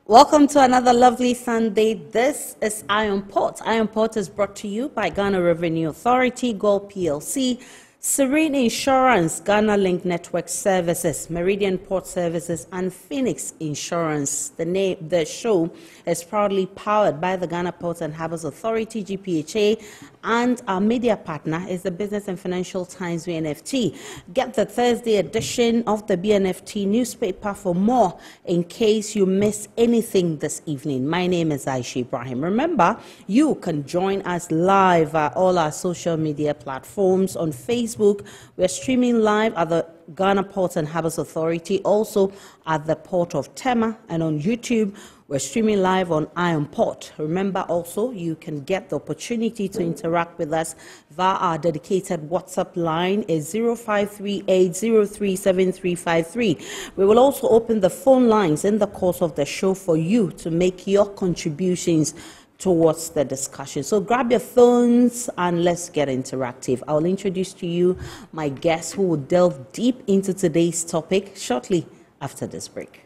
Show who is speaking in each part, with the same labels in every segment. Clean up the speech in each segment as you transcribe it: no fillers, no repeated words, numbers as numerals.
Speaker 1: Welcome to another lovely Sunday. This is Iron Port. Iron Port is brought to you by Ghana Revenue Authority, Gold PLC, Serene Insurance, Ghana Link Network Services, Meridian Port Services, and Phoenix Insurance. The show is proudly powered by the Ghana Ports and Harbours Authority-GPHA, and our media partner is the Business and Financial Times BNFT. Get the Thursday edition of the BNFT newspaper for more in case you miss anything this evening. My name is Aisha Ibrahim. Remember, you can join us live at all our social media platforms. On Facebook, we're streaming live at the Ghana Ports and Harbours Authority, also at the Port of Tema, and on YouTube, we're streaming live on Iron Port. Remember also, you can get the opportunity to interact with us via our dedicated WhatsApp line is 0538037353. We will also open the phone lines in the course of the show for you to make your contributions towards the discussion. So grab your phones and let's get interactive. I'll introduce to you my guests who will delve deep into today's topic shortly after this break.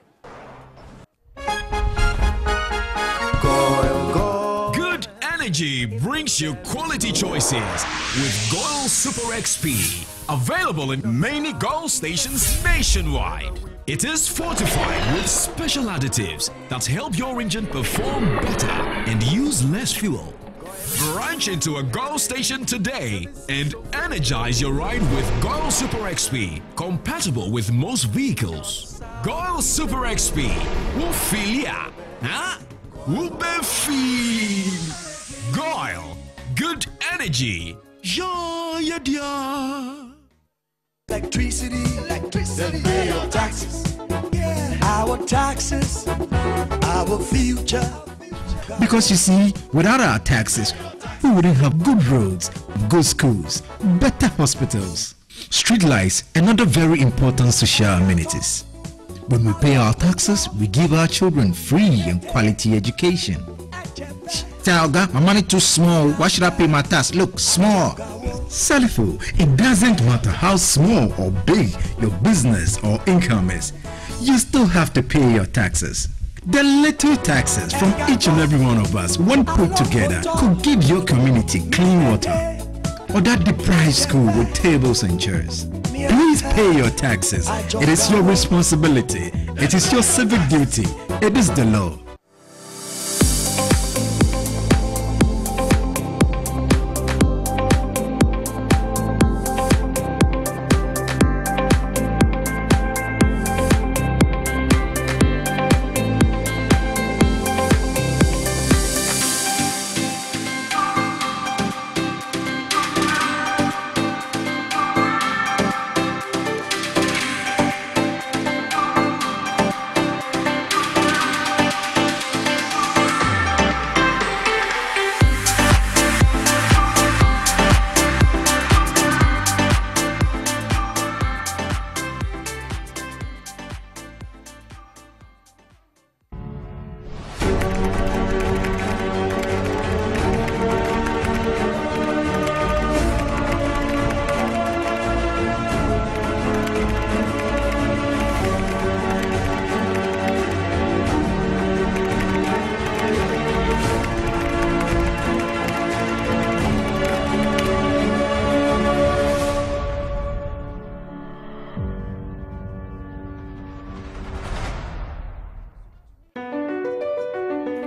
Speaker 2: Good energy brings you quality choices with Goil Super XP. Available in many Goil stations nationwide. It is fortified with special additives that help your engine perform better and use less fuel. Branch into a Goil station today and energize your ride with Goil Super XP, compatible with most vehicles. Goil Super XP, Wufilia, huh? Wubefi. Goil, good energy. Ja, ya, ya.
Speaker 3: Electricity, then pay your taxes. Yeah. Our taxes, our future.
Speaker 4: Because you see, without our taxes, we wouldn't have good roads, good schools, better hospitals, street lights, and other very important social amenities. When we pay our taxes, we give our children free and quality education. Talga, my money too small. Why should I pay my tax? Look, small. Salifo, it doesn't matter how small or big your business or income is, you still have to pay your taxes. The little taxes from each and every one of us, when put together, could give your community clean water or that deprived school with tables and chairs. Please pay your taxes. It is your responsibility. It is your civic duty. It is the law.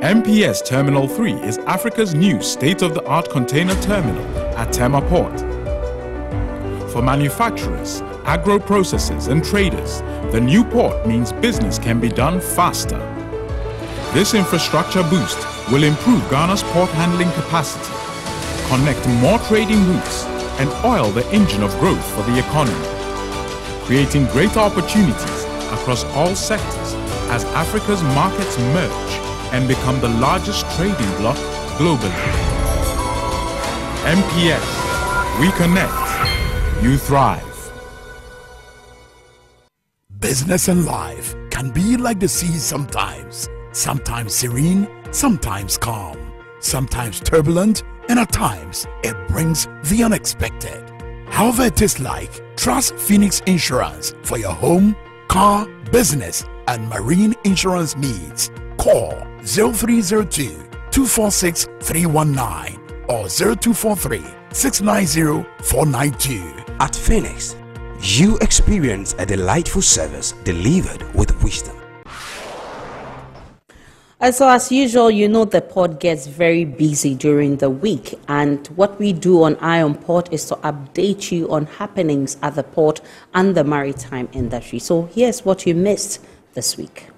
Speaker 5: MPS Terminal 3 is Africa's new state-of-the-art container terminal at Tema Port. For manufacturers, agro-processors and traders, the new port means business can be done faster. This infrastructure boost will improve Ghana's port handling capacity, connect more trading routes, and oil the engine of growth for the economy, creating greater opportunities across all sectors as Africa's markets merge and become the largest trading bloc globally. MPS, we connect, you thrive.
Speaker 6: Business and life can be like the sea sometimes. Sometimes serene, sometimes calm, sometimes turbulent, and at times it brings the unexpected. However it is like, trust Phoenix Insurance for your home, car, business, and marine insurance needs. Call 0302-246-319 or 0243-690-492.
Speaker 7: At Phoenix, you experience a delightful service delivered with wisdom.
Speaker 1: So as usual, you know the port gets very busy during the week, and what we do on Eye on Port is to update you on happenings at the port and the maritime industry. So here's what you missed this week.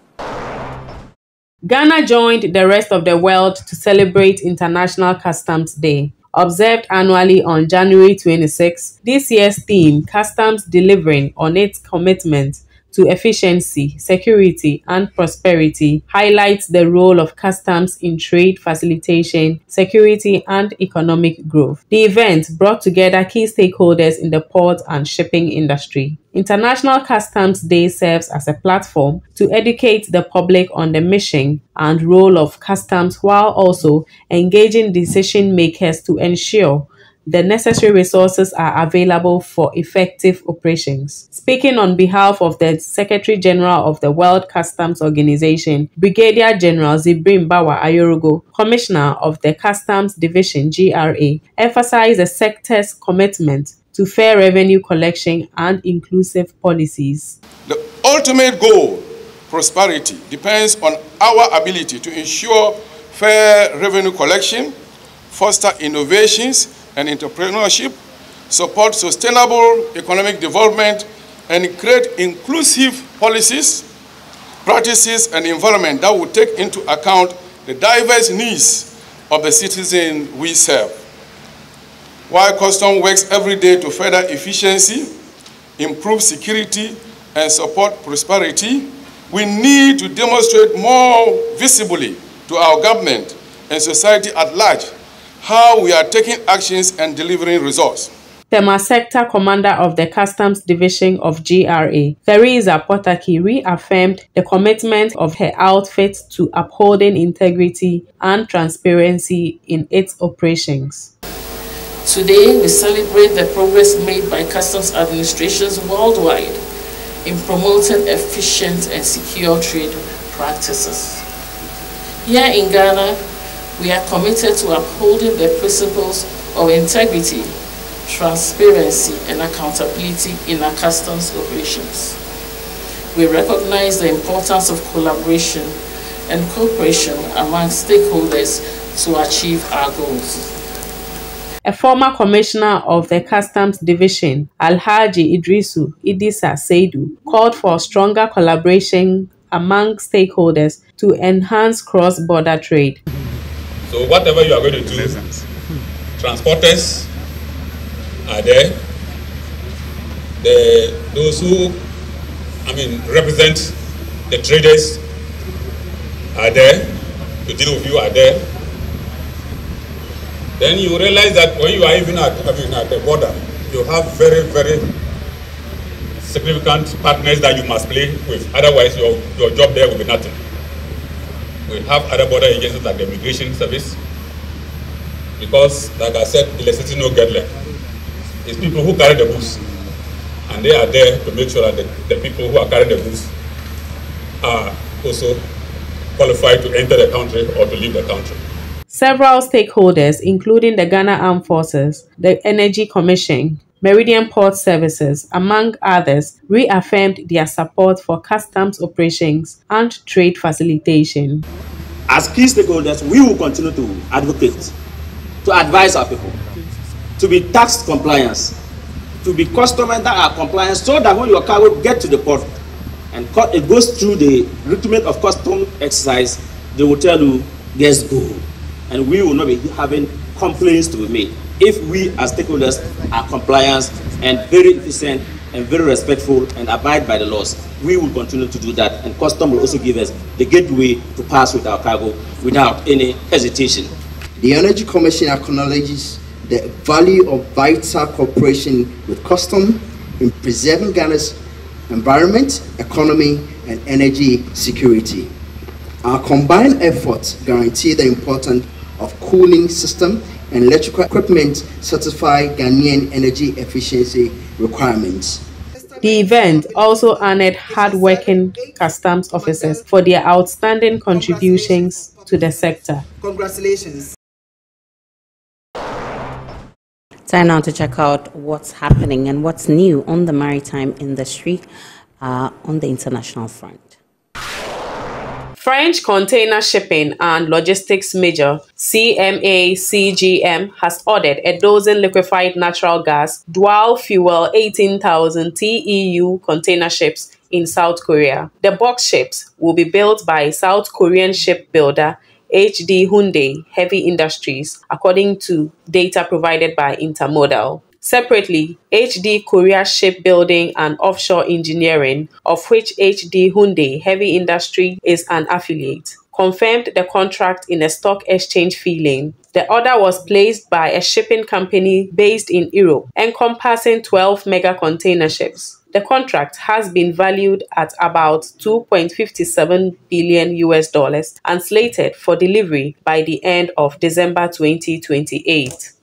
Speaker 8: Ghana joined the rest of the world to celebrate International Customs Day. Observed annually on January 26, this year's theme, Customs Delivering on its Commitment to Efficiency, Security and Prosperity, highlights the role of customs in trade facilitation, security and economic growth. The event brought together key stakeholders in the port and shipping industry. International Customs Day serves as a platform to educate the public on the mission and role of customs while also engaging decision makers to ensure the necessary resources are available for effective operations. Speaking on behalf of the Secretary General of the World Customs Organization, Brigadier General Zibrim Bawa Ayorogo, Commissioner of the Customs Division GRA, emphasized the sector's commitment to fair revenue collection and inclusive policies.
Speaker 9: The ultimate goal, prosperity, depends on our ability to ensure fair revenue collection, foster innovations and entrepreneurship, support sustainable economic development, and create inclusive policies, practices, and environment that will take into account the diverse needs of the citizens we serve. While Customs works every day to further efficiency, improve security, and support prosperity, we need to demonstrate more visibly to our government and society at large how we are taking actions and delivering results.
Speaker 8: Tema Sector Commander of the Customs Division of GRA, Theresa Potaki, reaffirmed the commitment of her outfit to upholding integrity and transparency in its operations.
Speaker 10: Today, we celebrate the progress made by customs administrations worldwide in promoting efficient and secure trade practices. Here in Ghana, we are committed to upholding the principles of integrity, transparency, and accountability in our customs operations. We recognize the importance of collaboration and cooperation among stakeholders to achieve our goals.
Speaker 8: A former commissioner of the Customs Division, Alhaji Idrisu Idisa Seidu, called for stronger collaboration among stakeholders to enhance cross-border trade.
Speaker 11: So whatever you are going to do, transporters are there. Those who, represent the traders are there. The deal with you are there. Then you realize that when you are even at the border, you have very, very significant partners that you must play with. Otherwise, your job there will be nothing. We have other border agencies like the Immigration Service, because, like I said, electricity no get left. It's people who carry the goods, and they are there to make sure that the people who are carrying the goods are also qualified to enter the country or to leave the country.
Speaker 8: Several stakeholders, including the Ghana Armed Forces, the Energy Commission, Meridian Port Services, among others, reaffirmed their support for customs operations and trade facilitation.
Speaker 12: As key stakeholders, we will continue to advocate, to advise our people, to be tax compliance, to be customers that are compliant, so that when your cargo gets to the port and it goes through the recruitment of custom exercise, they will tell you, yes, go. And we will not be having complaints to be made. If we as stakeholders are compliant and very efficient and very respectful and abide by the laws, we will continue to do that, and custom will also give us the gateway to pass with our cargo without any hesitation.
Speaker 13: The Energy Commission acknowledges the value of vital cooperation with custom in preserving Ghana's environment, economy, and energy security. Our combined efforts guarantee the importance of cooling system and electrical equipment satisfy Ghanaian energy efficiency requirements.
Speaker 8: The event also honored hard-working customs officers for their outstanding contributions to the sector.
Speaker 13: Congratulations.
Speaker 1: Time now to check out what's happening and what's new on the maritime industry on the international front.
Speaker 8: French Container Shipping and Logistics Major CMA-CGM has ordered a dozen liquefied natural gas dual-fuel 18,000 TEU container ships in South Korea. The box ships will be built by South Korean shipbuilder HD Hyundai Heavy Industries, according to data provided by Intermodal. Separately, HD Korea Shipbuilding and Offshore Engineering, of which HD Hyundai Heavy Industry is an affiliate, confirmed the contract in a stock exchange filing. The order was placed by a shipping company based in Europe, encompassing 12 mega container ships. The contract has been valued at about $2.57 billion and slated for delivery by the end of December 2028.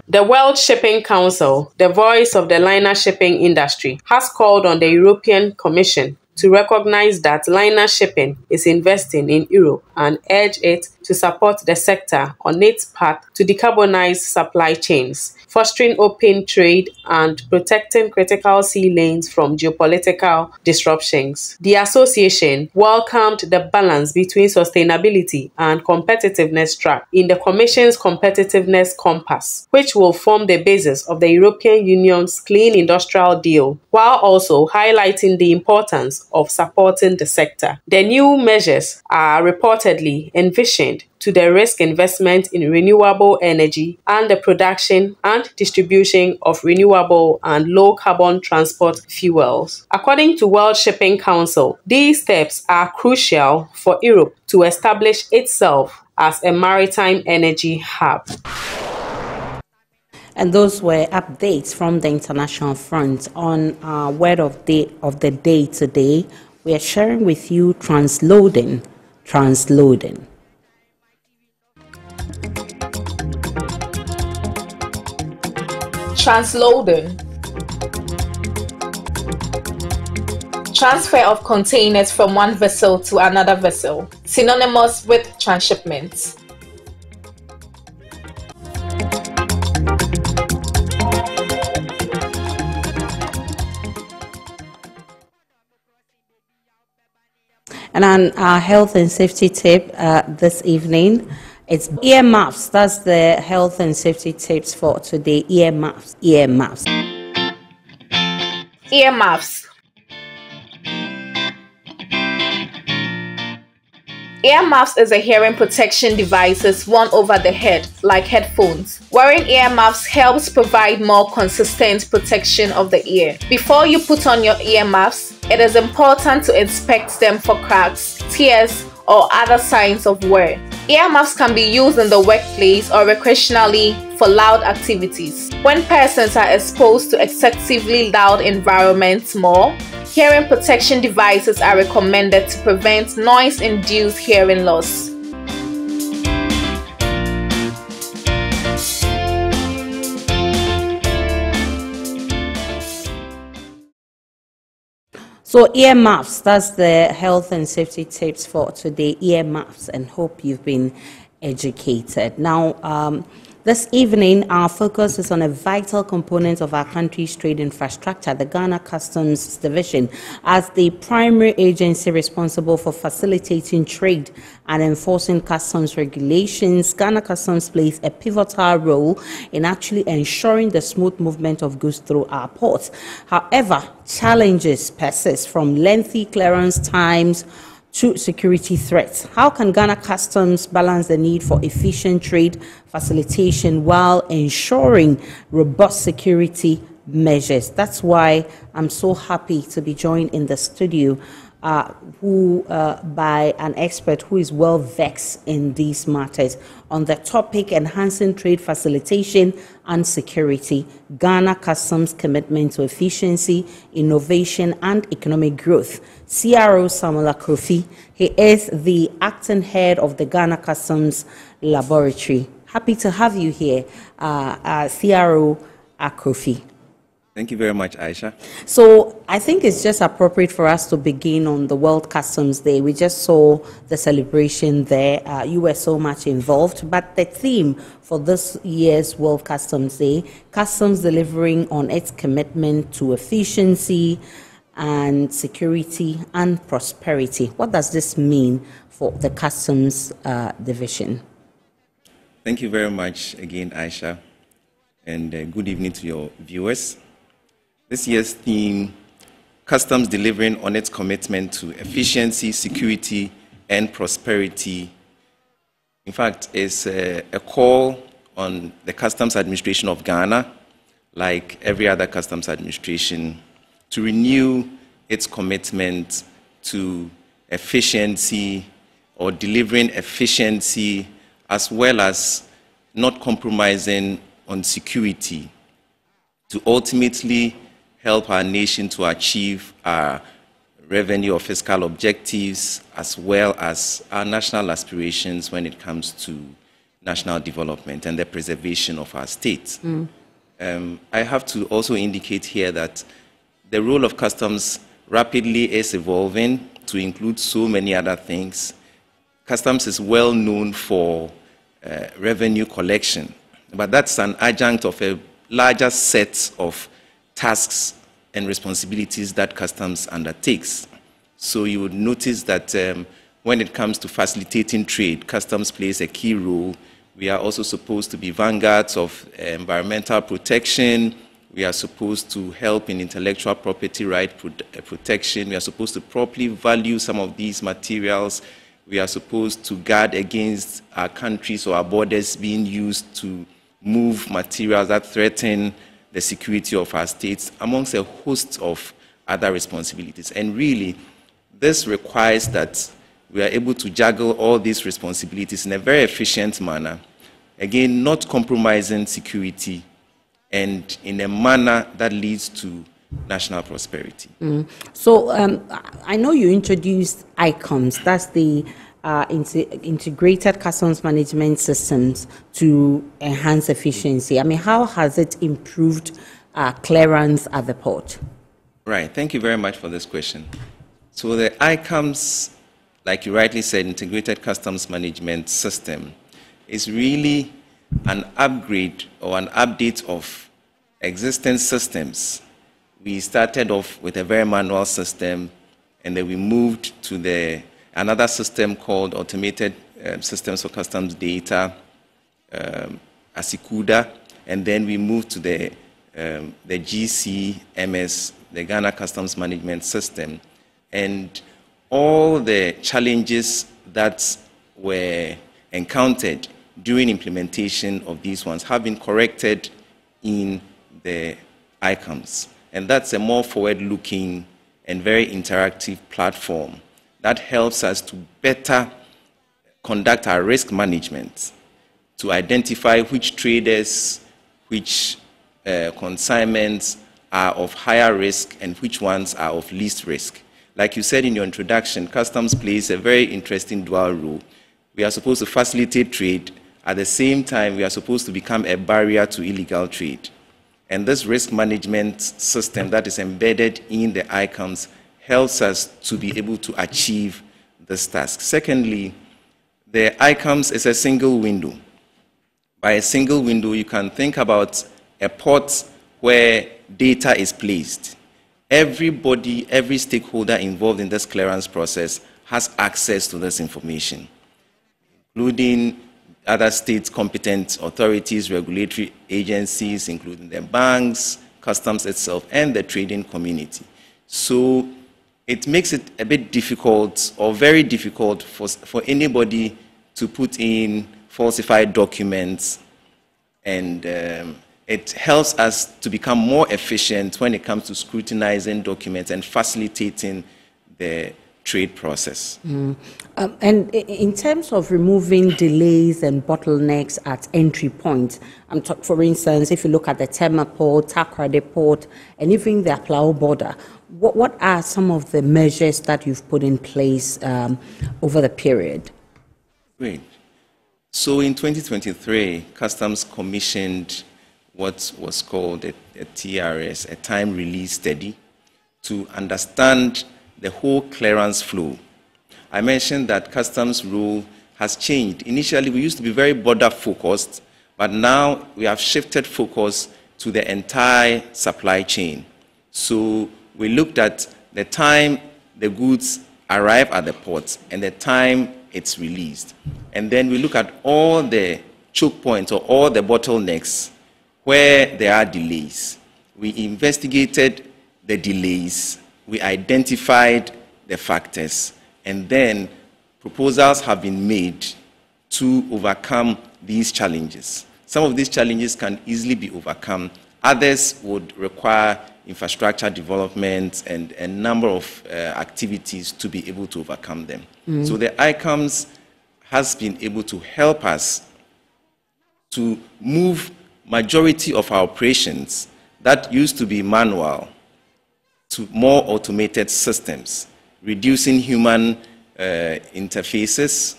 Speaker 8: The World Shipping Council, the voice of the liner shipping industry, has called on the European Commission to recognize that liner shipping is investing in Europe and urge it to support the sector on its path to decarbonize supply chains, fostering open trade and protecting critical sea lanes from geopolitical disruptions. The association welcomed the balance between sustainability and competitiveness track in the Commission's Competitiveness Compass, which will form the basis of the European Union's Clean Industrial Deal, while also highlighting the importance of supporting the sector. The new measures are reportedly envisioned to de-risk investment in renewable energy and the production and distribution of renewable and low-carbon transport fuels. According to World Shipping Council, these steps are crucial for Europe to establish itself as a maritime energy hub.
Speaker 1: And those were updates from the international front. On our word of the day today, we are sharing with you transloading. Transloading.
Speaker 14: Transfer of containers from one vessel to another vessel, synonymous with transshipment.
Speaker 1: And on our health and safety tip this evening, it's earmuffs. That's the health and safety tips for today. Earmuffs. Earmuffs.
Speaker 14: Earmuffs. Earmuffs is a hearing protection device worn over the head, like headphones. Wearing earmuffs helps provide more consistent protection of the ear. Before you put on your earmuffs, it is important to inspect them for cracks, tears, or other signs of wear. Earmuffs can be used in the workplace or recreationally for loud activities. When persons are exposed to excessively loud environments more, hearing protection devices are recommended to prevent noise-induced hearing loss.
Speaker 1: So earmuffs, that's the health and safety tips for today, earmuffs, and hope you've been educated. Now, this evening, our focus is on a vital component of our country's trade infrastructure, the Ghana Customs Division. As the primary agency responsible for facilitating trade and enforcing customs regulations, Ghana Customs plays a pivotal role in actually ensuring the smooth movement of goods through our ports. However, challenges persist from lengthy clearance times to security threats. How can Ghana Customs balance the need for efficient trade facilitation while ensuring robust security measures? That's why I'm so happy to be joined in the studio by an expert who is well versed in these matters on the topic enhancing trade facilitation and security, Ghana Customs commitment to efficiency, innovation and economic growth. CRO Samuel Akrofi, he is the acting head of the Ghana Customs Laboratory. Happy to have you here, CRO Akrofi.
Speaker 15: Thank you very much, Aisha.
Speaker 1: So I think it's just appropriate for us to begin on the World Customs Day. We just saw the celebration there. You were so much involved, but the theme for this year's World Customs Day, customs delivering on its commitment to efficiency and security and prosperity. What does this mean for the customs division?
Speaker 15: Thank you very much again, Aisha, and good evening to your viewers. This year's theme, Customs Delivering on its Commitment to Efficiency, Security, and Prosperity, in fact, is a call on the Customs Administration of Ghana, like every other customs administration, to renew its commitment to efficiency or delivering efficiency, as well as not compromising on security, to ultimately help our nation to achieve our revenue or fiscal objectives, as well as our national aspirations when it comes to national development and the preservation of our state. I have to also indicate here that the role of customs rapidly is evolving to include so many other things. Customs is well known for revenue collection, but that's an adjunct of a larger set of tasks and responsibilities that customs undertakes. So you would notice that when it comes to facilitating trade, customs plays a key role. We are also supposed to be vanguards of environmental protection. We are supposed to help in intellectual property right protection. We are supposed to properly value some of these materials. We are supposed to guard against our countries or our borders being used to move materials that threaten the security of our states, amongst a host of other responsibilities. And really, this requires that we are able to juggle all these responsibilities in a very efficient manner, again, not compromising security, and in a manner that leads to national prosperity.
Speaker 1: So I know you introduced ICOMS, that's the integrated customs management systems to enhance efficiency. I mean, how has it improved clearance at the port?
Speaker 15: Right, thank you very much for this question. So the ICOMS, like you rightly said, integrated customs management system, is really an upgrade or an update of existing systems. We started off with a very manual system, and then we moved to another system called Automated Systems for Customs Data, ASICUDA, and then we moved to the GCMS, the Ghana Customs Management System. And all the challenges that were encountered during implementation of these ones have been corrected in the ICOMS. And that's a more forward-looking and very interactive platform that helps us to better conduct our risk management, to identify which traders, which consignments are of higher risk and which ones are of least risk. Like you said in your introduction, customs plays a very interesting dual role. We are supposed to facilitate trade. At the same time, we are supposed to become a barrier to illegal trade. And this risk management system that is embedded in the ICOMS helps us to be able to achieve this task. Secondly, the ICOMS is a single window. By a single window, you can think about a port where data is placed. Everybody, every stakeholder involved in this clearance process has access to this information, including other state competent authorities, regulatory agencies, including the banks, customs itself, and the trading community. So it makes it a bit difficult or very difficult for anybody to put in falsified documents, and it helps us to become more efficient when it comes to scrutinizing documents and facilitating the trade process.
Speaker 1: And in terms of removing delays and bottlenecks at entry points, for instance, if you look at the Tema port, Takoradi port, and even the Aplao border, what are some of the measures that you've put in place over the period?
Speaker 15: Great. So in 2023, Customs commissioned what was called a TRS, a time release study, to understand the whole clearance flow. I mentioned that customs rule has changed. Initially, we used to be very border focused, but now we have shifted focus to the entire supply chain. So we looked at the time the goods arrive at the port and the time it's released. And then we look at all the choke points or all the bottlenecks where there are delays. We investigated the delays, we identified the factors, and then proposals have been made to overcome these challenges. Some of these challenges can easily be overcome. Others would require infrastructure development and a number of activities to be able to overcome them. So the ICAMS has been able to help us to move majority of our operations that used to be manual to more automated systems, reducing human interfaces,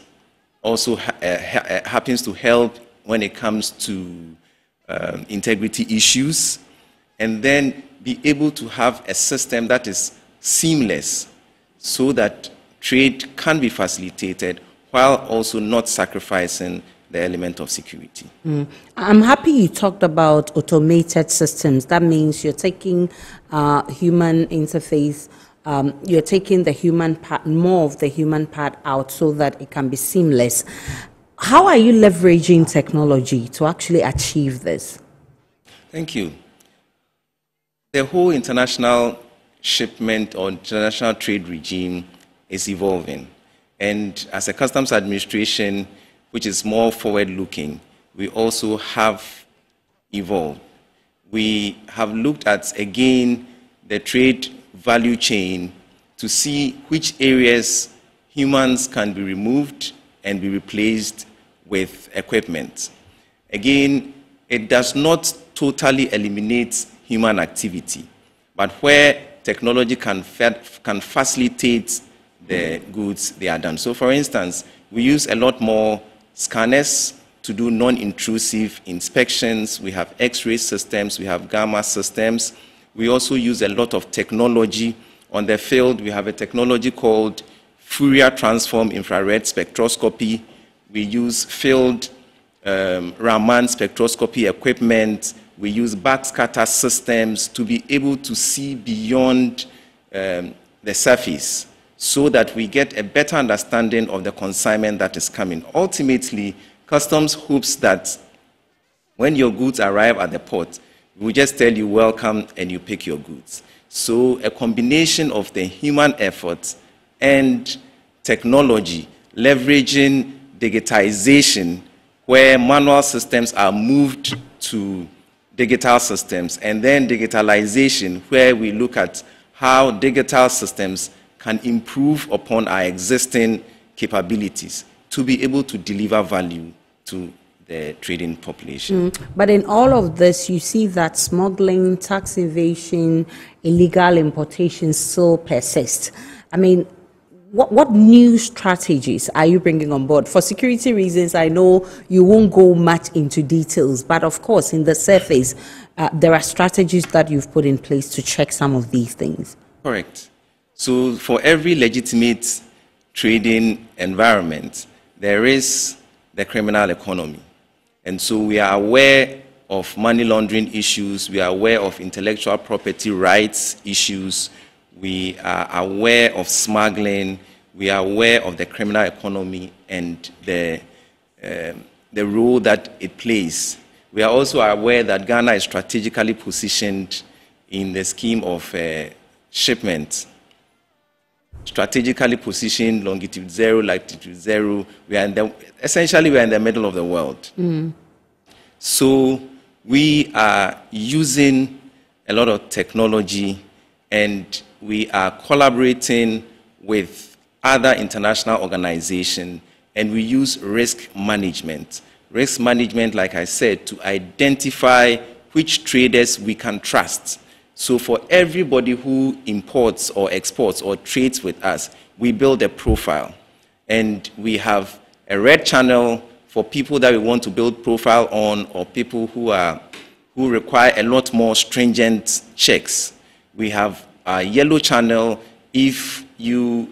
Speaker 15: also happens to help when it comes to integrity issues, and then be able to have a system that is seamless so that trade can be facilitated while also not sacrificing the element of security.
Speaker 1: I'm happy you talked about automated systems. That means you're taking human interface, you're taking the human part, more of the human part out so that it can be seamless. How are you leveraging technology to actually achieve this?
Speaker 15: Thank you. The whole international shipment or international trade regime is evolving. And as a customs administration, which is more forward-looking, we also have evolved. We have looked at, again, the trade value chain to see which areas humans can be removed and be replaced with equipment. Again, it does not totally eliminate human activity, but where technology can facilitate the goods, they are done. So for instance, we use a lot more scanners to do non-intrusive inspections. We have X-ray systems, we have gamma systems. We also use a lot of technology on the field. We have a technology called Fourier transform infrared spectroscopy. We use field Raman spectroscopy equipment. We use backscatter systems to be able to see beyond the surface so that we get a better understanding of the consignment that is coming. Ultimately, customs hopes that when your goods arrive at the port, we just tell you welcome and you pick your goods. So a combination of the human effort and technology, leveraging digitization, where manual systems are moved to digital systems, and then digitalization, where we look at how digital systems can improve upon our existing capabilities to be able to deliver value to the trading population.
Speaker 1: But in all of this, you see that smuggling, tax evasion, illegal importation still persist. I mean, what new strategies are you bringing on board? For security reasons, I know you won't go much into details, but of course, in the surface, there are strategies that you've put in place to check some of these things.
Speaker 15: Correct. So for every legitimate trading environment, there is the criminal economy. And so we are aware of money laundering issues, we are aware of intellectual property rights issues, we are aware of smuggling, we are aware of the criminal economy and the role that it plays. We are also aware that Ghana is strategically positioned in the scheme of shipment. Strategically positioned, longitude 0, latitude 0. Essentially, we are in the middle of the world. So we are using a lot of technology and we are collaborating with other international organizations, and we use risk management. Risk management, like I said, to identify which traders we can trust. So for everybody who imports or exports or trades with us, we build a profile. And we have a red channel for people that we want to build profile on, or people who who require a lot more stringent checks. We have a yellow channel if you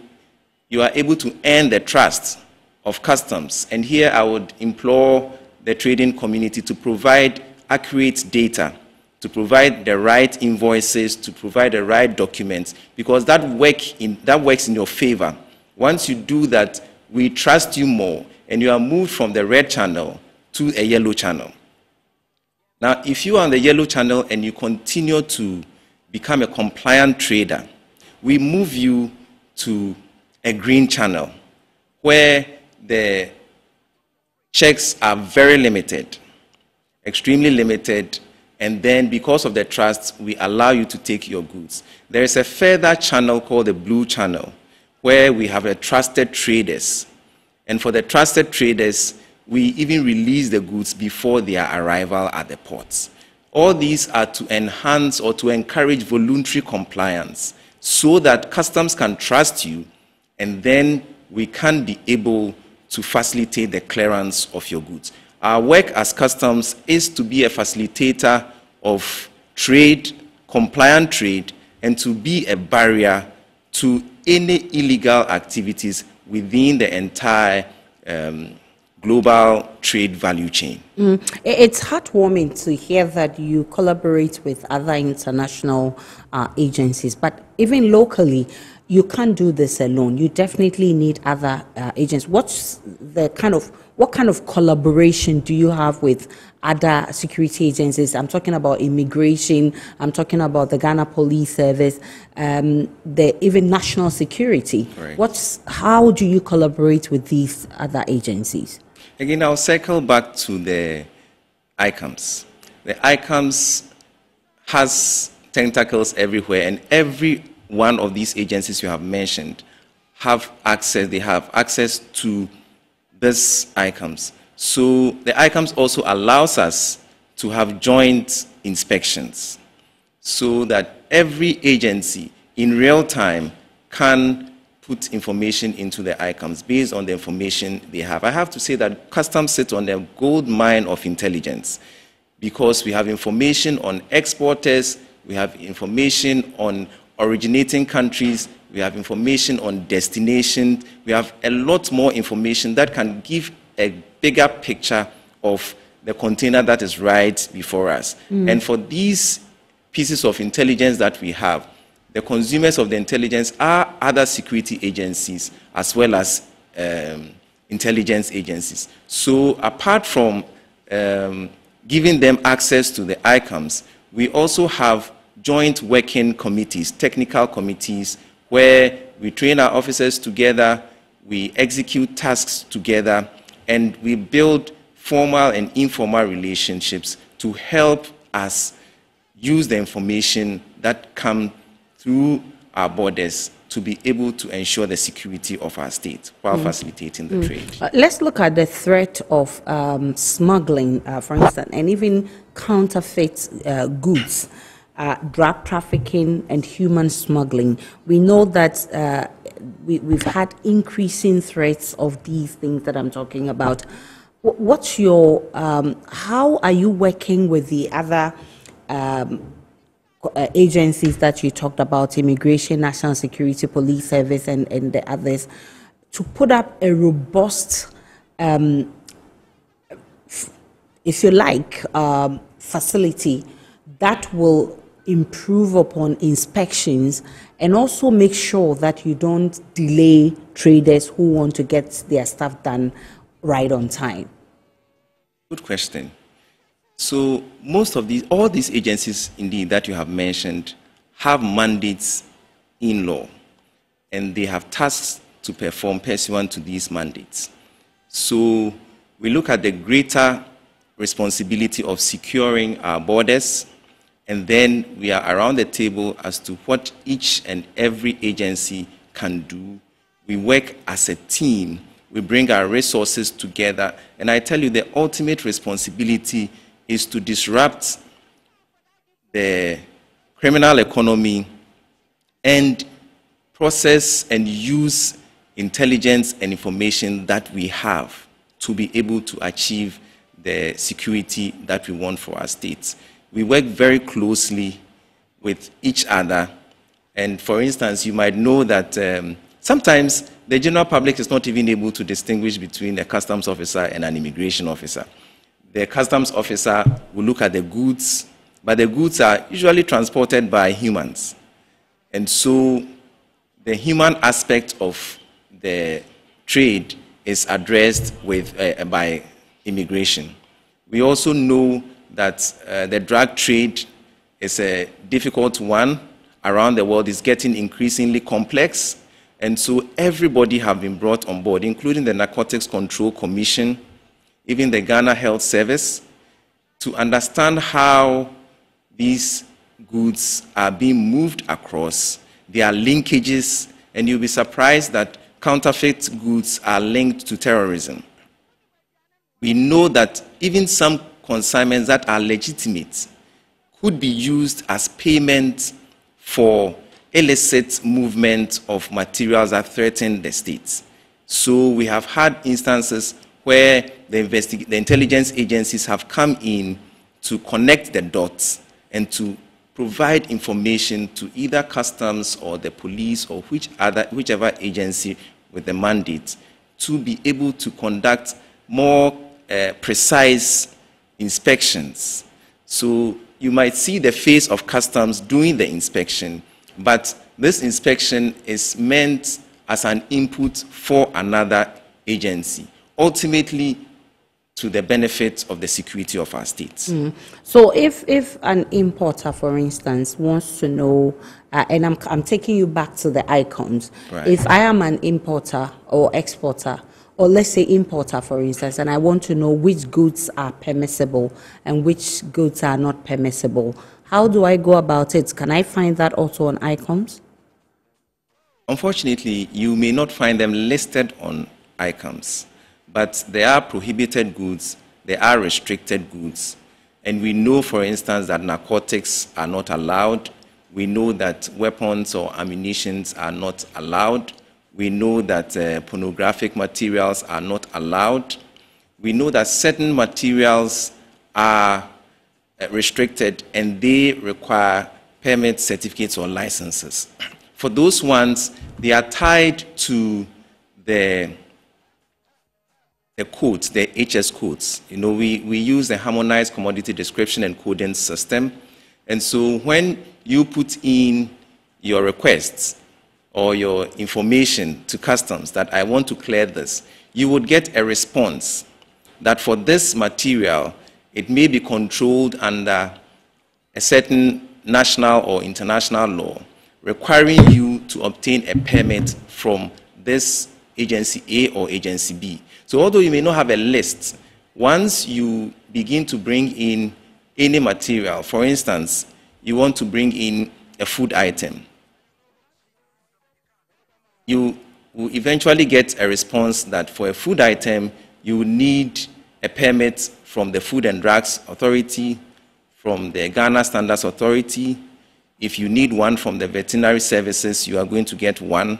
Speaker 15: are able to earn the trust of customs. And here I would implore the trading community to provide accurate data, to provide the right invoices, to provide the right documents, because that works in your favor. Once you do that, we trust you more, and you are moved from the red channel to a yellow channel. Now, if you are on the yellow channel and you continue to become a compliant trader, we move you to a green channel where the checks are very limited, extremely limited, and then because of the trust, we allow you to take your goods. There is a further channel called the blue channel where we have the trusted traders. And for the trusted traders, we even release the goods before their arrival at the ports. All these are to enhance or to encourage voluntary compliance so that customs can trust you, and then we can be able to facilitate the clearance of your goods. Our work as customs is to be a facilitator of trade, compliant trade, and to be a barrier to any illegal activities within the entire global trade value chain.
Speaker 1: It's heartwarming to hear that you collaborate with other international agencies, but even locally, you can't do this alone. You definitely need other agents. What kind of collaboration do you have with other security agencies? I'm talking about immigration. I'm talking about the Ghana Police Service, even national security.
Speaker 15: Right.
Speaker 1: How do you collaborate with these other agencies?
Speaker 15: Again, I'll circle back to the ICAMS. The ICAMS has tentacles everywhere, and every one of these agencies you have mentioned have access. They have access to this ICAMS. So the ICAMS also allows us to have joint inspections so that every agency in real time can put information into the ICAMS based on the information they have. I have to say that customs sits on the gold mine of intelligence because we have information on exporters, we have information on originating countries, we have information on destination, we have a lot more information that can give a bigger picture of the container that is right before us. And for these pieces of intelligence that we have, the consumers of the intelligence are other security agencies as well as intelligence agencies. So apart from giving them access to the ICAMS, we also have joint working committees, technical committees, where we train our officers together, we execute tasks together, and we build formal and informal relationships to help us use the information that comes through our borders to be able to ensure the security of our state while facilitating the trade.
Speaker 1: Let's look at the threat of smuggling, for instance, and even counterfeit goods. Drug trafficking and human smuggling. We know that we've had increasing threats of these things that I'm talking about. What's your, how are you working with the other agencies that you talked about, Immigration, National Security, Police Service, and the others, to put up a robust, if you like, facility that will improve upon inspections and also make sure that you don't delay traders who want to get their stuff done right on time?
Speaker 15: Good question. So most of these, all these agencies indeed that you have mentioned have mandates in law, and they have tasks to perform pursuant to these mandates. So we look at the greater responsibility of securing our borders, and then we are around the table as to what each and every agency can do. We work as a team. We bring our resources together. And I tell you, the ultimate responsibility is to disrupt the criminal economy and process and use intelligence and information that we have to be able to achieve the security that we want for our states. we work very closely with each other. And for instance, you might know that sometimes the general public is not even able to distinguish between a customs officer and an immigration officer. The customs officer will look at the goods, but the goods are usually transported by humans. And so the human aspect of the trade is addressed with, by immigration. We also know that the drug trade is a difficult one around the world. It's getting increasingly complex. And so everybody have been brought on board, including the Narcotics Control Commission, even the Ghana Health Service, to understand how these goods are being moved across. There are linkages, and you'll be surprised that counterfeit goods are linked to terrorism. We know that even some consignments that are legitimate could be used as payment for illicit movement of materials that threaten the state. So we have had instances where the intelligence agencies have come in to connect the dots and to provide information to either customs or the police or whichever agency with the mandate to be able to conduct more precise inspections. So you might see the face of customs doing the inspection, but this inspection is meant as an input for another agency, ultimately to the benefit of the security of our states.
Speaker 1: So if an importer, for instance, wants to know, and I'm taking you back to the icons,
Speaker 15: Right.
Speaker 1: If I am an importer or exporter, or let's say importer, for instance, and I want to know which goods are permissible and which goods are not permissible, how do I go about it? Can I find that also on ICOMS?
Speaker 15: Unfortunately, you may not find them listed on ICOMS, but there are prohibited goods, there are restricted goods, and we know, for instance, that narcotics are not allowed. We know that weapons or ammunition are not allowed. We know that pornographic materials are not allowed. We know that certain materials are restricted and they require permits, certificates, or licenses. For those ones, they are tied to the codes, the HS codes. You know, we use the Harmonized Commodity Description and Coding System. And so when you put in your requests or your information to customs that I want to clear this, you would get a response that for this material, it may be controlled under a certain national or international law, requiring you to obtain a permit from this agency A or agency B. So although you may not have a list, once you begin to bring in any material, for instance, you want to bring in a food item, you will eventually get a response that for a food item, you need a permit from the Food and Drugs Authority, from the Ghana Standards Authority. If you need one from the veterinary services, you are going to get one,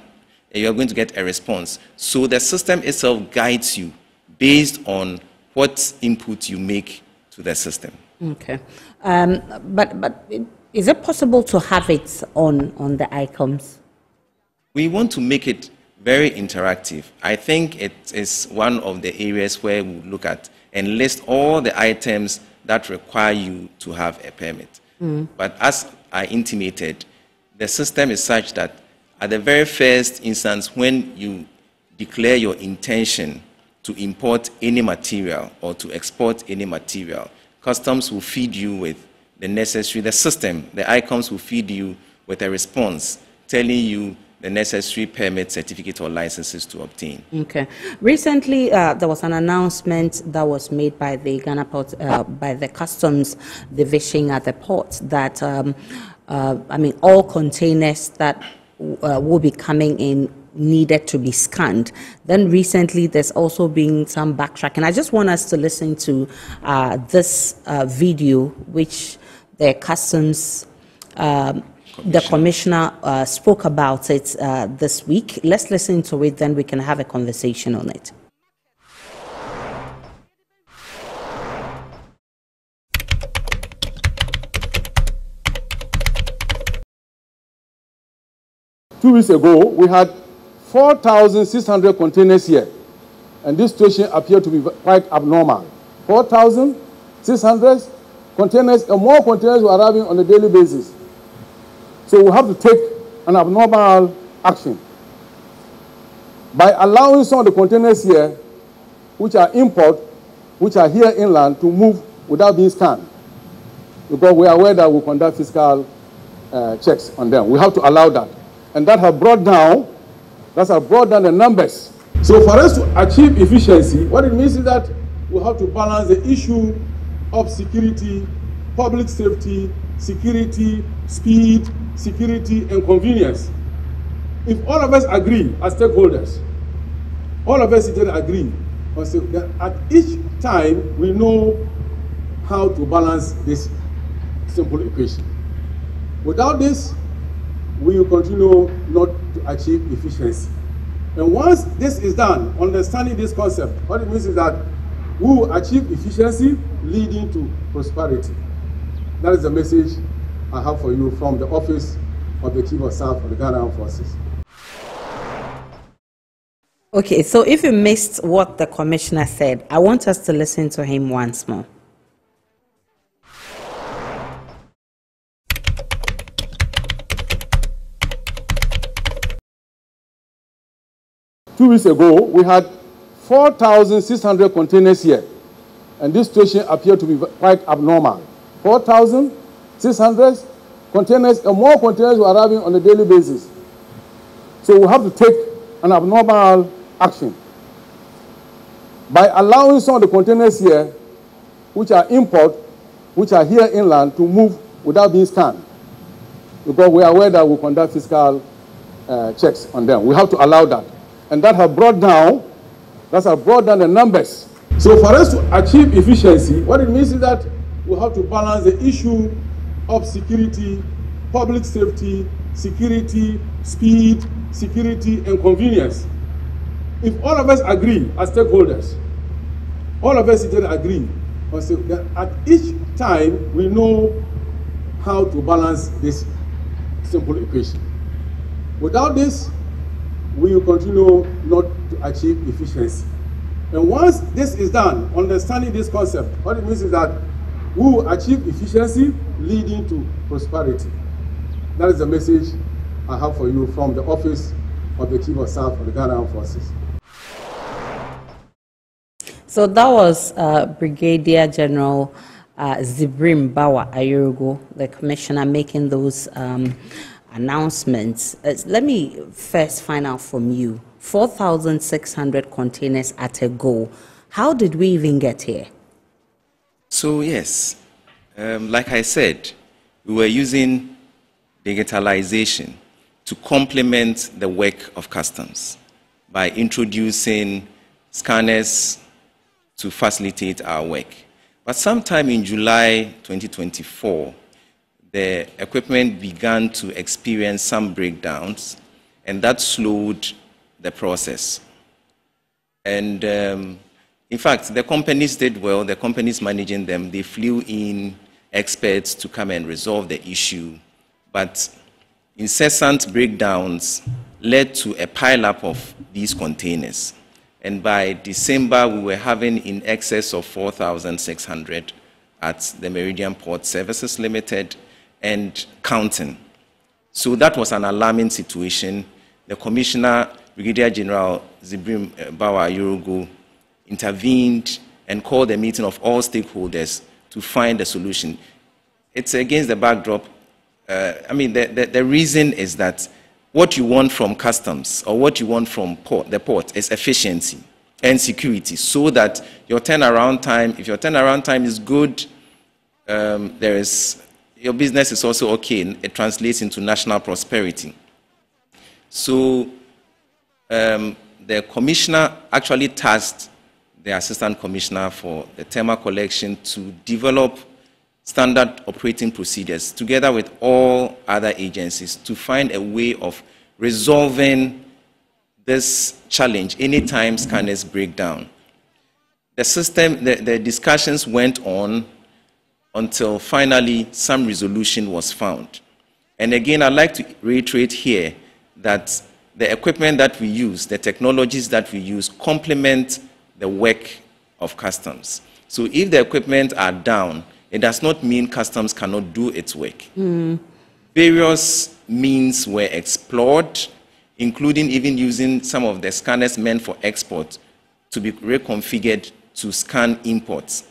Speaker 15: and you are going to get a response. So the system itself guides you based on what input you make to the system.
Speaker 1: Okay. But is it possible to have it on the ICOMS?
Speaker 15: We want to make it very interactive. I think it is one of the areas where we look at and list all the items that require you to have a permit. But as I intimated, the system is such that at the very first instance, when you declare your intention to import any material or to export any material, customs will feed you with the necessary, the system, the ICOMS will feed you with a response telling you the necessary permit, certificate, or licenses to obtain. Okay.
Speaker 1: Recently, there was an announcement that was made by the Ghana Port, by the Customs Division at the port that, all containers that will be coming in needed to be scanned. Then recently, there's also been some backtracking. I just want us to listen to this video, which the Customs the Commissioner spoke about it this week. Let's listen to it, then we can have a conversation on it.
Speaker 9: 2 weeks ago, we had 4,600 containers here, and this situation appeared to be quite abnormal. 4,600 containers, and more containers were arriving on a daily basis. So we have to take an abnormal action by allowing some of the containers here, which are import, which are here inland, to move without being scanned, because we are aware that we conduct fiscal checks on them. We have to allow that, and that has brought down the numbers. So for us to achieve efficiency, what it means is that we have to balance the issue of security, public safety, security, speed, security, and convenience. If all of us agree as stakeholders, all of us agree, that at each time we know how to balance this simple equation. Without this, we will continue not to achieve efficiency. And once this is done, understanding this concept, what it means is that we will achieve efficiency leading to prosperity. That is the message I have for you from the Office of the Chief of Staff of the Ghana Armed Forces.
Speaker 1: Okay, so if you missed what the Commissioner said, I want us to listen to him once more.
Speaker 9: Two weeks ago, we had 4,600 containers here, and this situation appeared to be quite abnormal. 4,600 containers, and more containers were arriving on a daily basis. So we have to take an abnormal action by allowing some of the containers here, which are import, which are here inland, to move without being scanned, because we are aware that we conduct fiscal checks on them. We have to allow that, and that has brought down the numbers. So for us to achieve efficiency, what it means is that we have to balance the issue of security, public safety, security, speed, security, and convenience. If all of us agree as stakeholders, all of us agree, that at each time we know how to balance this simple equation. Without this, we will continue not to achieve efficiency. And once this is done, understanding this concept, what it means is that we will achieve efficiency leading to prosperity. That is the message I have for you from the Office of the Chief of Staff of the Ghana Armed Forces.
Speaker 1: So that was Brigadier General Zibrim Bawa Ayurugo, the Commissioner, making those announcements. Let me first find out from you, 4,600 containers at a go. How did we even get here?
Speaker 15: So yes, like I said, we were using digitalization to complement the work of customs by introducing scanners to facilitate our work. But sometime in July 2024, the equipment began to experience some breakdowns, and that slowed the process. And in fact, the companies did well, the companies managing them, they flew in experts to come and resolve the issue, but incessant breakdowns led to a pile-up of these containers. And by December, we were having in excess of 4,600 at the Meridian Port Services Limited and counting. So that was an alarming situation. The Commissioner, Brigadier General Zibrim Bawa Ayurugo, intervened and called a meeting of all stakeholders to find a solution. It's against the backdrop. The reason is that what you want from customs or what you want from the port is efficiency and security, so that your turnaround time, if your turnaround time is good, your business is also okay, and it translates into national prosperity. So the commissioner actually tasked the assistant commissioner for the Tema collection to develop standard operating procedures together with all other agencies to find a way of resolving this challenge anytime scanners break down. The discussions went on until finally some resolution was found. And again, I'd like to reiterate here that the equipment that we use, the technologies that we use, complement the work of customs. So if the equipment are down, it does not mean customs cannot do its work. Various means were explored, including even using some of the scanners meant for export to be reconfigured to scan imports.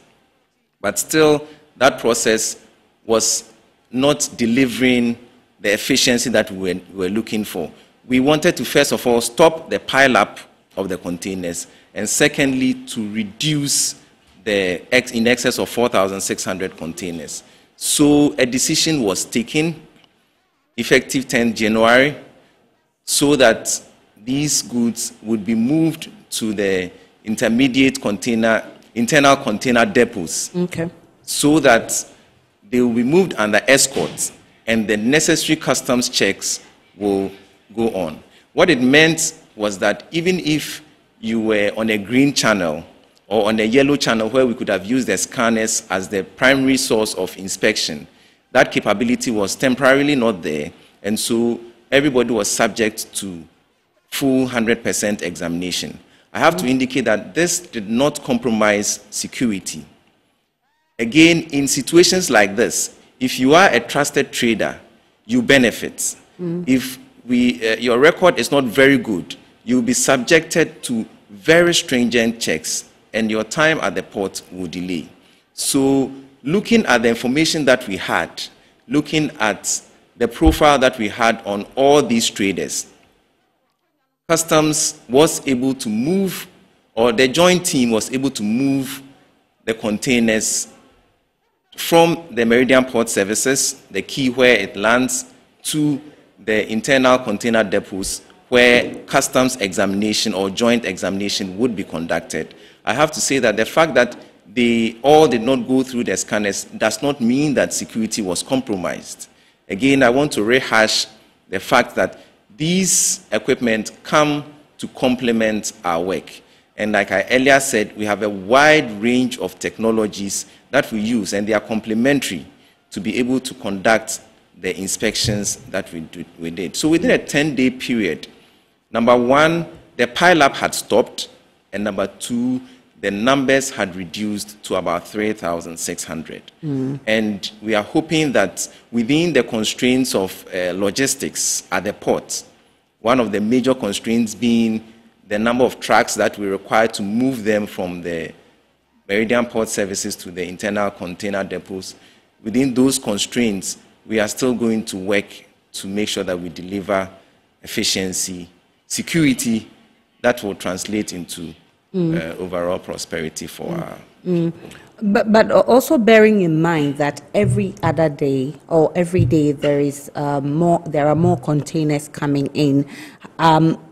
Speaker 15: But still, that process was not delivering the efficiency that we were looking for. We wanted to, first of all, stop the pile-up of the containers, and secondly, to reduce the in excess of 4,600 containers. So a decision was taken, effective 10th January, so that these goods would be moved to the internal container depots, so that they will be moved under escort, and the necessary customs checks will go on. What it meant was that even if you were on a green channel or on a yellow channel where we could have used the scanners as the primary source of inspection, that capability was temporarily not there, and so everybody was subject to full 100% examination. I have to indicate that this did not compromise security. Again, in situations like this, if you are a trusted trader, you benefit. If your record is not very good, you'll be subjected to very stringent checks, and your time at the port will delay. So looking at the information that we had, looking at the profile that we had on all these traders, Customs was able to move, or the joint team was able to move the containers from the Meridian Port Services, the key where it lands, to the internal container depots where customs examination or joint examination would be conducted. I have to say that the fact that they all did not go through the scanners does not mean that security was compromised. Again, I want to rehash the fact that these equipment come to complement our work. And like I earlier said, we have a wide range of technologies that we use, and they are complementary to be able to conduct the inspections that we did. So within a 10-day period, number one, the pile-up had stopped, and number two, the numbers had reduced to about 3,600. And we are hoping that within the constraints of logistics at the port, one of the major constraints being the number of trucks that we require to move them from the Meridian Port Services to the internal container depots, within those constraints, we are still going to work to make sure that we deliver efficiency, security that will translate into overall prosperity for our people.
Speaker 1: But also bearing in mind that every other day or every day there are more containers coming in.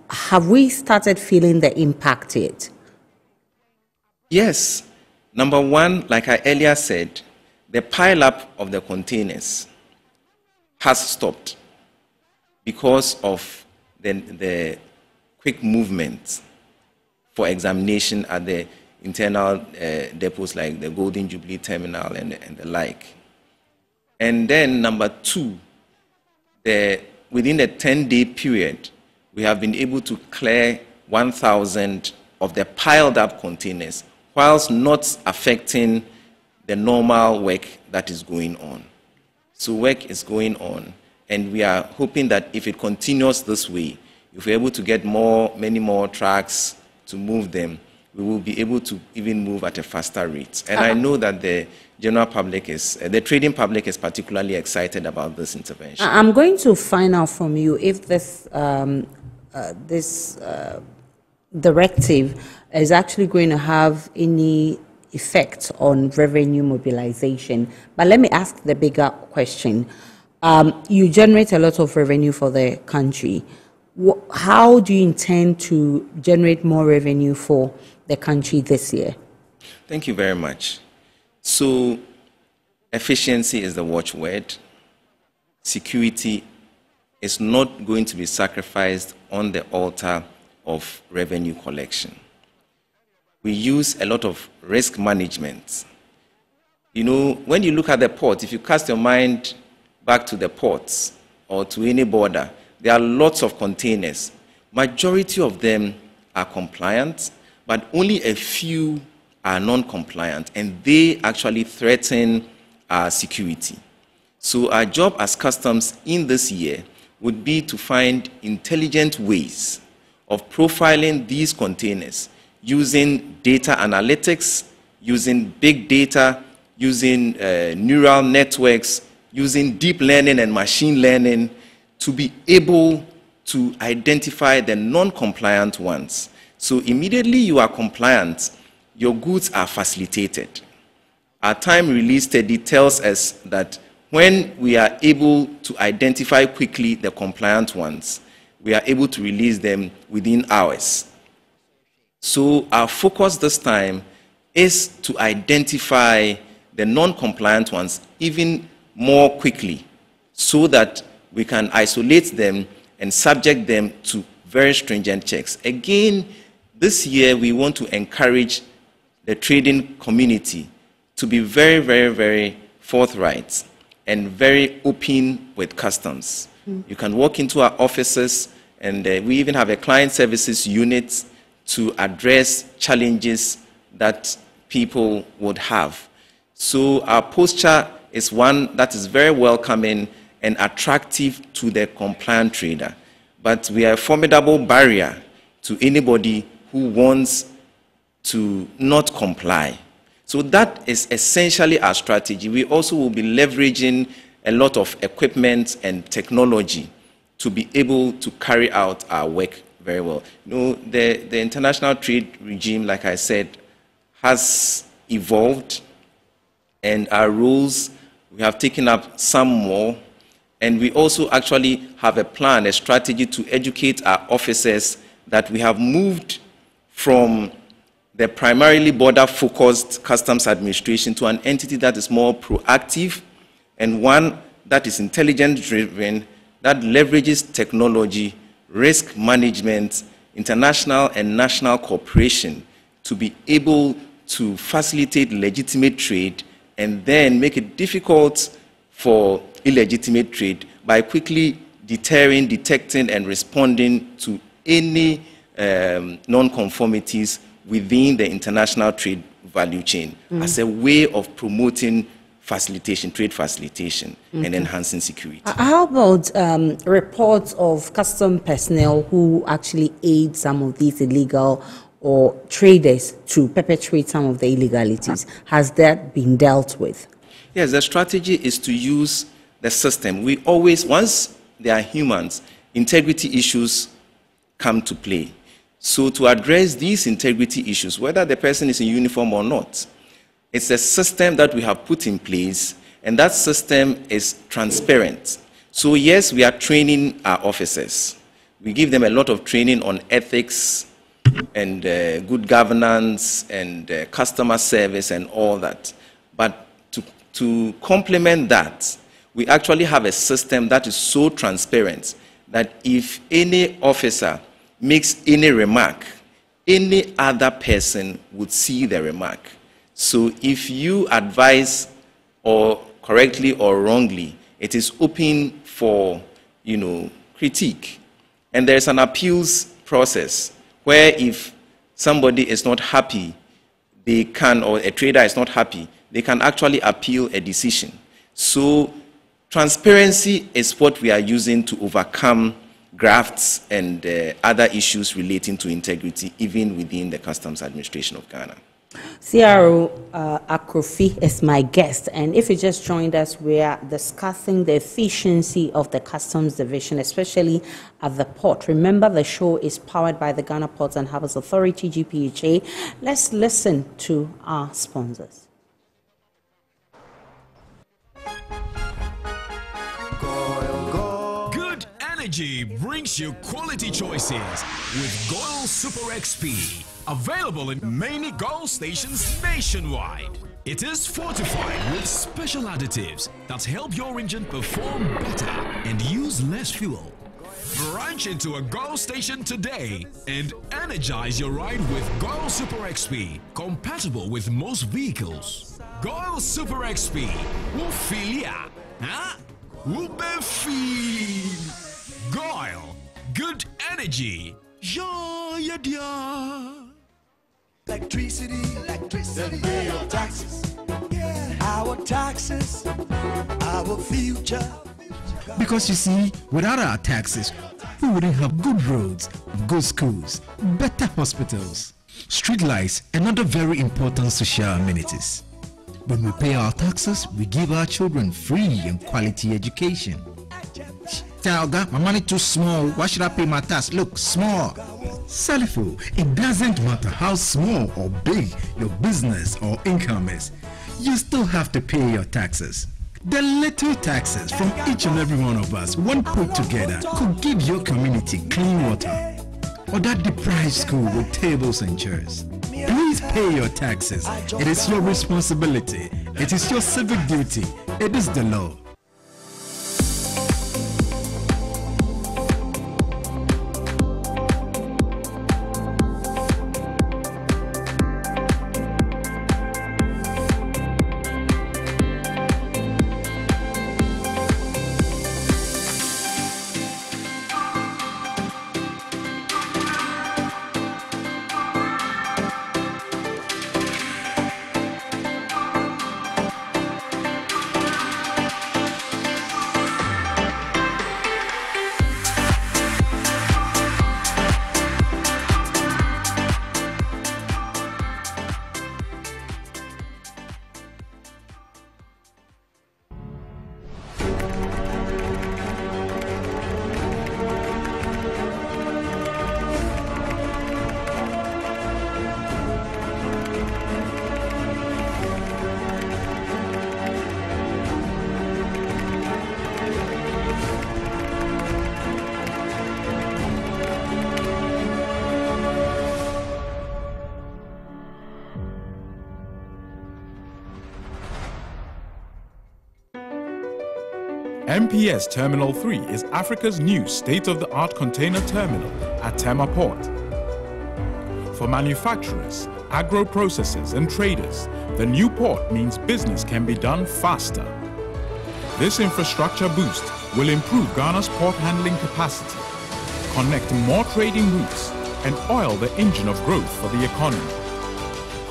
Speaker 1: Have we started feeling the impact yet?
Speaker 15: Yes. Number one, like I earlier said, the pile-up of the containers has stopped because of the quick movement for examination at the internal depots like the Golden Jubilee Terminal and the like. And then number two, within the 10-day period, we have been able to clear 1,000 of the piled up containers, whilst not affecting the normal work that is going on. So work is going on, and we are hoping that if it continues this way, if we're able to get many more trucks to move them, we will be able to even move at a faster rate. And I know that the general public the trading public is particularly excited about this intervention.
Speaker 1: I'm going to find out from you if this directive is actually going to have any effect on revenue mobilization. But let me ask the bigger question. You generate a lot of revenue for the country. How do you intend to generate more revenue for the country this year?
Speaker 15: Thank you very much. So, efficiency is the watchword. Security is not going to be sacrificed on the altar of revenue collection. We use a lot of risk management. You know, when you look at the port, if you cast your mind back to the ports or to any border, there are lots of containers. Majority of them are compliant, but only a few are non-compliant, and they actually threaten our security. So our job as customs in this year would be to find intelligent ways of profiling these containers using data analytics, using big data, using neural networks, using deep learning and machine learning to be able to identify the non-compliant ones. So immediately you are compliant, your goods are facilitated. Our time release study tells us that when we are able to identify quickly the compliant ones, we are able to release them within hours. So our focus this time is to identify the non-compliant ones even more quickly so that we can isolate them and subject them to very stringent checks. Again, this year we want to encourage the trading community to be very, very, very forthright and very open with customs. You can walk into our offices, and we even have a client services unit to address challenges that people would have. So our posture is one that is very welcoming and attractive to the compliant trader. But we are a formidable barrier to anybody who wants to not comply. So that is essentially our strategy. We also will be leveraging a lot of equipment and technology to be able to carry out our work very well. You know, the international trade regime, like I said, has evolved, and our rules, we have taken up some more, and we also actually have a plan, a strategy to educate our officers that we have moved from the primarily border-focused customs administration to an entity that is more proactive and one that is intelligence-driven, that leverages technology, risk management, international and national cooperation to be able to facilitate legitimate trade and then make it difficult for illegitimate trade by quickly deterring, detecting, and responding to any non-conformities within the international trade value chain as a way of promoting facilitation, trade facilitation, and enhancing security.
Speaker 1: How about reports of custom personnel who actually aid some of these illegal or traders to perpetrate some of the illegalities? Has that been dealt with?
Speaker 15: Yes, the strategy is to use the system. We always, once there are humans, integrity issues come to play. So to address these integrity issues, whether the person is in uniform or not, it's a system that we have put in place, and that system is transparent. So yes, we are training our officers. We give them a lot of training on ethics and good governance and customer service and all that. But to complement that, we actually have a system that is so transparent that if any officer makes any remark, any other person would see the remark. So if you advise or correctly or wrongly, it is open for, critique. And there's an appeals process where if somebody is not happy, they can, or a trader is not happy, they can actually appeal a decision. So transparency is what we are using to overcome grafts and other issues relating to integrity, even within the Customs Administration of Ghana.
Speaker 1: CRO Akrofi is my guest, and if you just joined us, we are discussing the efficiency of the Customs Division, especially at the port. Remember, the show is powered by the Ghana Ports and Harbours Authority-GPHA. Let's listen to our sponsors.
Speaker 2: Energy brings you quality choices with Goil Super XP, available in many Goil stations nationwide. It is fortified with special additives that help your engine perform better and use less fuel. Branch into a Goil station today and energize your ride with Goil Super XP, compatible with most vehicles. Goil Super XP, Wufilia, huh? Wubefeel. Goil, good energy.
Speaker 3: Electricity, then pay your taxes. Our taxes, our future.
Speaker 4: Because you see, without our taxes, we wouldn't have good roads, good schools, better hospitals, street lights, and other very important social amenities. When we pay our taxes, we give our children free and quality education. Talga, my money too small. Why should I pay my tax? Look, small. Salifo, it doesn't matter how small or big your business or income is. You still have to pay your taxes. The little taxes from each and every one of us, when put together, could give your community clean water. Or that deprived school with tables and chairs. Please pay your taxes. It is your responsibility. It is your civic duty. It is the law.
Speaker 5: MPS Terminal 3 is Africa's new state-of-the-art container terminal at Tema Port. For manufacturers, agro-processors and traders, the new port means business can be done faster. This infrastructure boost will improve Ghana's port handling capacity, connect more trading routes, and oil the engine of growth for the economy,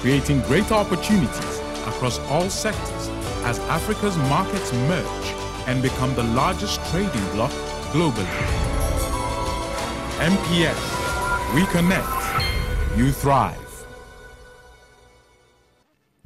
Speaker 5: creating greater opportunities across all sectors as Africa's markets merge and become the largest trading bloc globally. MPS, we connect, you thrive.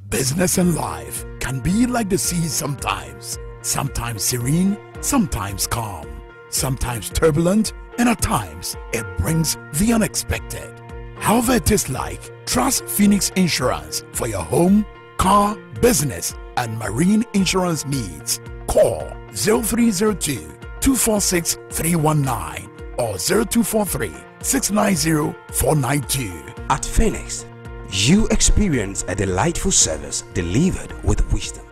Speaker 6: Business and life can be like the sea sometimes. Sometimes serene, sometimes calm, sometimes turbulent, and at times it brings the unexpected. However it is like, trust Phoenix Insurance for your home, car, business, and marine insurance needs. Call 0302-246-319 or 0243-690-492.
Speaker 7: At Phoenix, you experience a delightful service delivered with wisdom.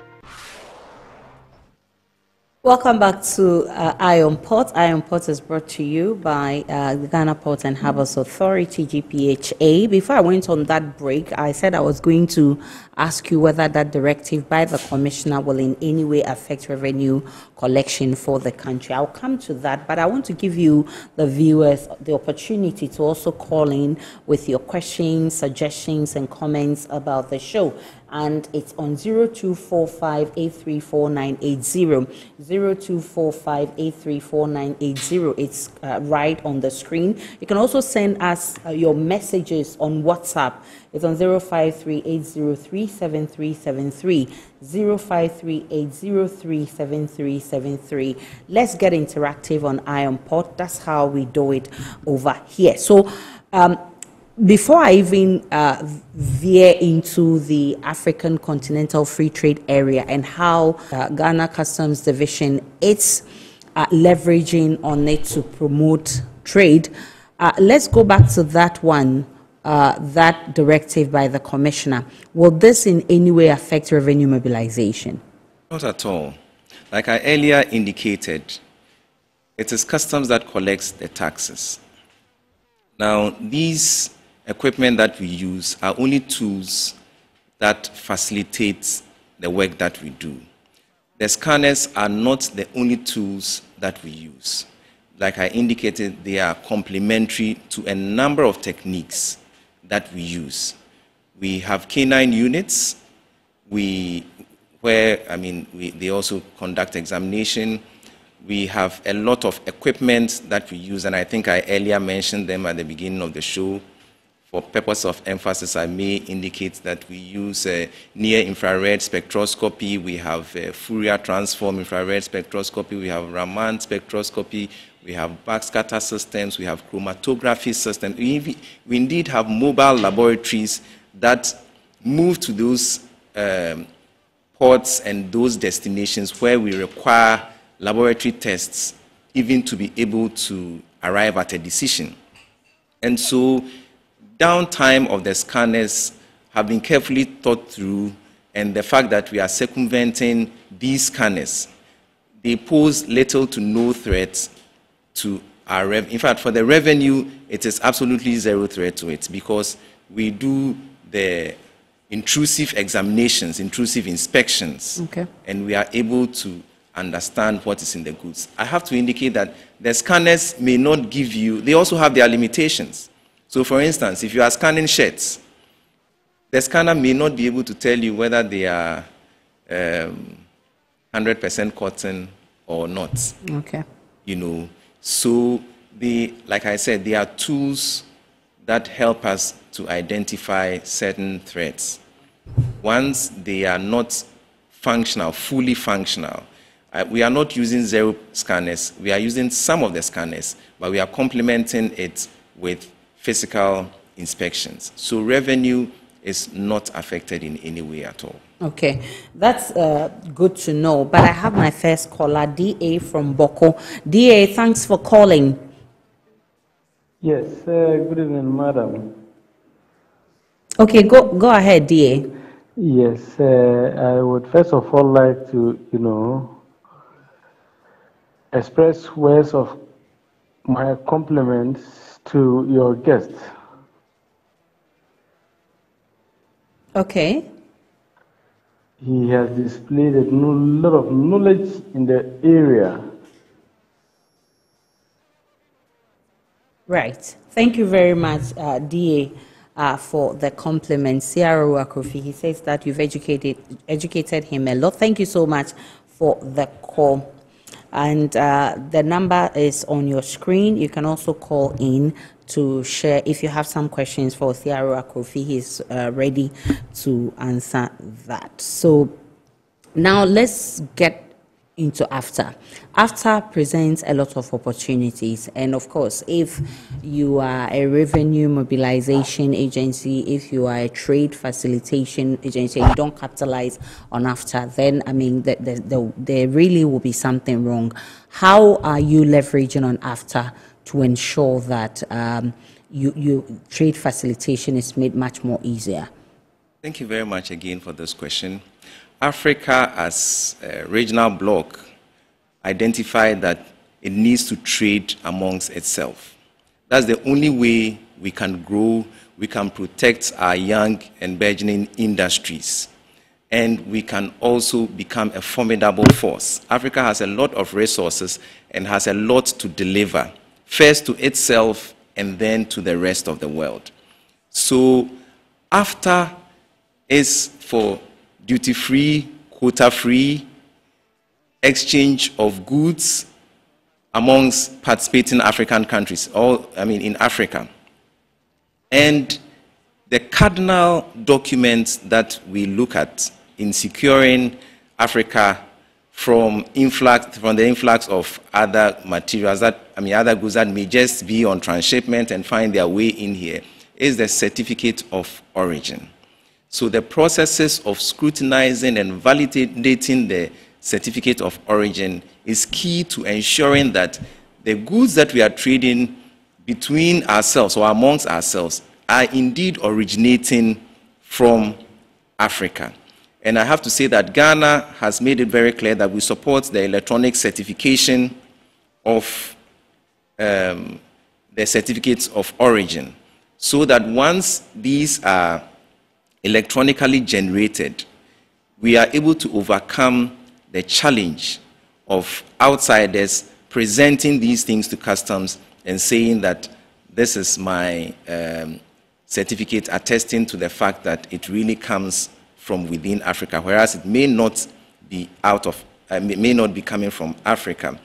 Speaker 1: Welcome back to Ion Port. Ion Port is brought to you by the Ghana Port and Harbours Authority-GPHA. Before I went on that break, I said I was going to ask you whether that directive by the Commissioner will in any way affect revenue collection for the country. I'll come to that, but I want to give you, the viewers, the opportunity to also call in with your questions, suggestions, and comments about the show. And it's on 0245-834-980, 0245-834-980. It's right on the screen. You can also send us your messages on WhatsApp. It's on 053-803-7373, 053-803-7373. Let's get interactive on Ion Port. That's how we do it over here. So, before I even veer into the African Continental Free Trade Area and how Ghana Customs Division is leveraging on it to promote trade, let's go back to that one, that directive by the Commissioner. Will this in any way affect revenue mobilization?
Speaker 15: Not at all. Like I earlier indicated, it is customs that collects the taxes. Now, these equipment that we use are only tools that facilitate the work that we do. The scanners are not the only tools that we use. like I indicated, they are complementary to a number of techniques that we use. We have canine units, they also conduct examination. We have a lot of equipment that we use, and I think I earlier mentioned them at the beginning of the show. For purpose of emphasis, I may indicate that we use near-infrared spectroscopy, we have Fourier transform infrared spectroscopy, we have Raman spectroscopy, we have backscatter systems, we have chromatography systems. We indeed have mobile laboratories that move to those ports and those destinations where we require laboratory tests even to be able to arrive at a decision. And so downtime of the scanners have been carefully thought through, and the fact that we are circumventing these scanners, they pose little to no threat to our revenue. In fact, for the revenue, it is absolutely zero threat to it because we do the intrusive examinations, intrusive inspections, and we are able to understand what is in the goods. I have to indicate that the scanners may not give you, they also have their limitations. So for instance, if you are scanning shirts, the scanner may not be able to tell you whether they are 100% cotton or not. You know, so like I said, they are tools that help us to identify certain threats. Once they are not functional, fully functional, we are not using zero scanners. We are using some of the scanners, but we are complementing it with physical inspections. So revenue is not affected in any way at all.
Speaker 1: Okay, that's good to know. But I have my first caller, DA from Boko. DA, thanks for calling.
Speaker 16: Yes, good evening, madam.
Speaker 1: Okay, go ahead, DA.
Speaker 16: Yes, I would first of all like to, express words of my compliments to your guest.
Speaker 1: Okay.
Speaker 16: He has displayed a lot of knowledge in the area.
Speaker 1: Right. Thank you very much, DA, for the compliment. Ciara Wakofi, he says that you've educated him a lot. Thank you so much for the call. And the number is on your screen. You can also call in to share if you have some questions for Ciara Wakofi. He's ready to answer that. So now let's get into AFTA. AFTA presents a lot of opportunities, and of course, if you are a revenue mobilization agency, if you are a trade facilitation agency, and you don't capitalize on AFTA, then I mean, there really will be something wrong. How are you leveraging on AFTA to ensure that trade facilitation is made much more easier?
Speaker 15: Thank you very much again for this question. Africa, as a regional bloc, identified that it needs to trade amongst itself. That's the only way we can grow, we can protect our young and burgeoning industries, and we can also become a formidable force. Africa has a lot of resources and has a lot to deliver, first to itself and then to the rest of the world. So AFTA is for duty-free, quota-free exchange of goods amongst participating African countries, in Africa. And the cardinal documents that we look at in securing Africa from the influx of other materials, other goods that may just be on transshipment and find their way in here, is the certificate of origin. So the processes of scrutinizing and validating the certificate of origin is key to ensuring that the goods that we are trading between ourselves or amongst ourselves are indeed originating from Africa. And I have to say that Ghana has made it very clear that we support the electronic certification of the certificates of origin, so that once these are electronically generated, we are able to overcome the challenge of outsiders presenting these things to customs and saying that this is my certificate attesting to the fact that it really comes from within Africa, whereas it may not be may not be coming from Africa.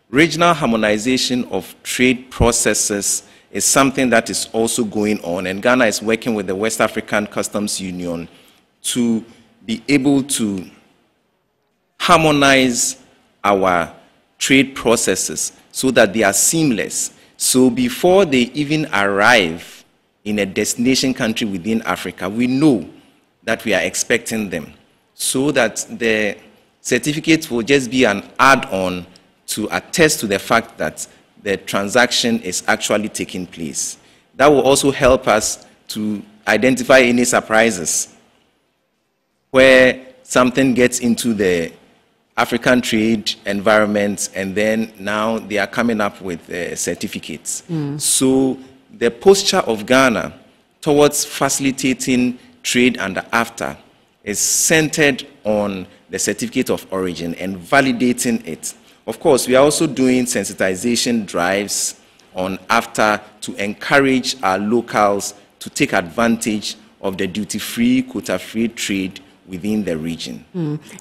Speaker 15: Regional harmonization of trade processes is something that is also going on, and Ghana is working with the West African Customs Union to be able to harmonize our trade processes so that they are seamless. So before they even arrive in a destination country within Africa, we know that we are expecting them, so that the certificate will just be an add-on to attest to the fact that the transaction is actually taking place. That will also help us to identify any surprises where something gets into the African trade environment and then now they are coming up with certificates. So the posture of Ghana towards facilitating trade and AFTA is centered on the certificate of origin and validating it. Of course, we are also doing sensitization drives on AFTA to encourage our locals to take advantage of the duty-free, quota-free trade within the region.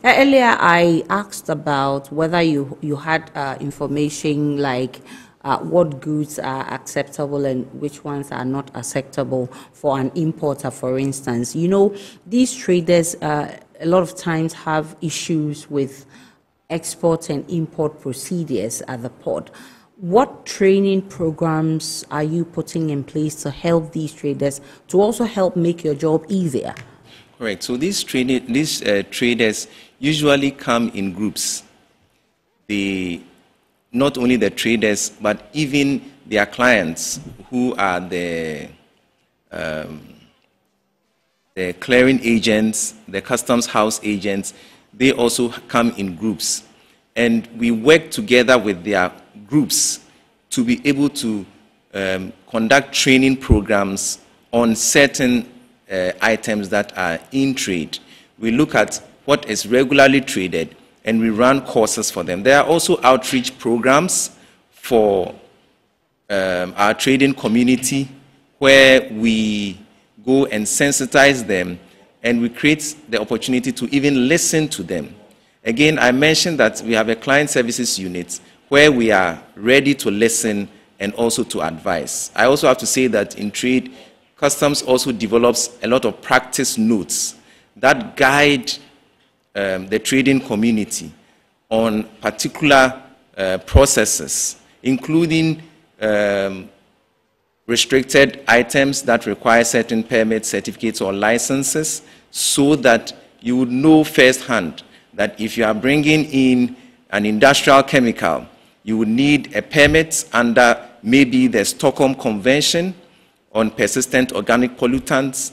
Speaker 1: Earlier, I asked about whether you had information like what goods are acceptable and which ones are not acceptable for an importer, for instance. You know, these traders a lot of times have issues with export and import procedures at the port. What training programs are you putting in place to help these traders to also help make your job easier?
Speaker 15: Correct. So these traders usually come in groups. Not only the traders, but even their clients who are the clearing agents, the customs house agents, they also come in groups. And we work together with their groups to be able to conduct training programs on certain items that are in trade. We look at what is regularly traded and we run courses for them. There are also outreach programs for our trading community where we go and sensitize them and we create the opportunity to even listen to them. Again, I mentioned that we have a client services unit where we are ready to listen and also to advise. I also have to say that in trade, Customs also develops a lot of practice notes that guide the trading community on particular processes, including restricted items that require certain permits, certificates, or licenses, so that you would know firsthand that if you are bringing in an industrial chemical, you would need a permit under maybe the Stockholm Convention on persistent organic pollutants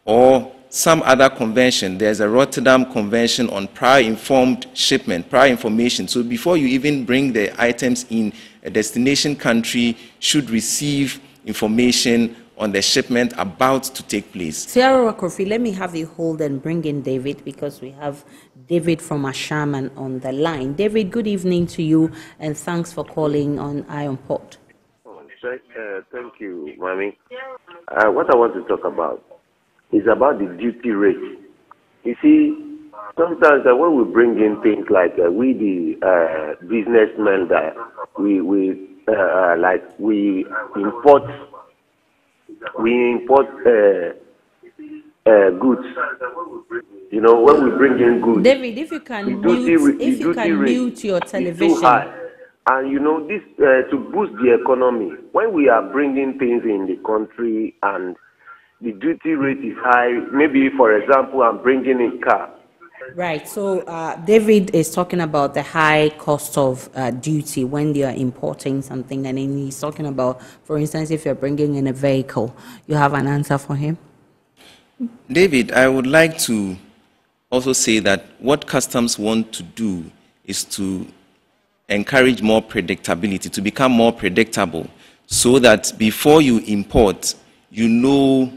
Speaker 15: or some other convention. There's a Rotterdam Convention on prior informed shipment, prior information. So before you even bring the items in, a destination country should receive information on the shipment about to take place.
Speaker 1: Sierra Kofi, let me have you hold and bring in David, because we have David from Ashaman on the line. David, good evening to you and thanks for calling on Iron Port.
Speaker 17: Thank you, Mami. What I want to talk about is about the duty rate. You see, sometimes when we bring in things like we the businessmen that we import goods. You know, when we bring in goods.
Speaker 1: David, if you can mute your television.
Speaker 17: And you know, this to boost the economy, when we are bringing things in the country and the duty rate is high, maybe for example, I'm bringing in car.
Speaker 1: Right, so David is talking about the high cost of duty when they are importing something, and then he's talking about, for instance, if you're bringing in a vehicle. You have an answer for him?
Speaker 15: David, I would like to also say that what customs want to do is to encourage more predictability, to become more predictable, so that before you import, you know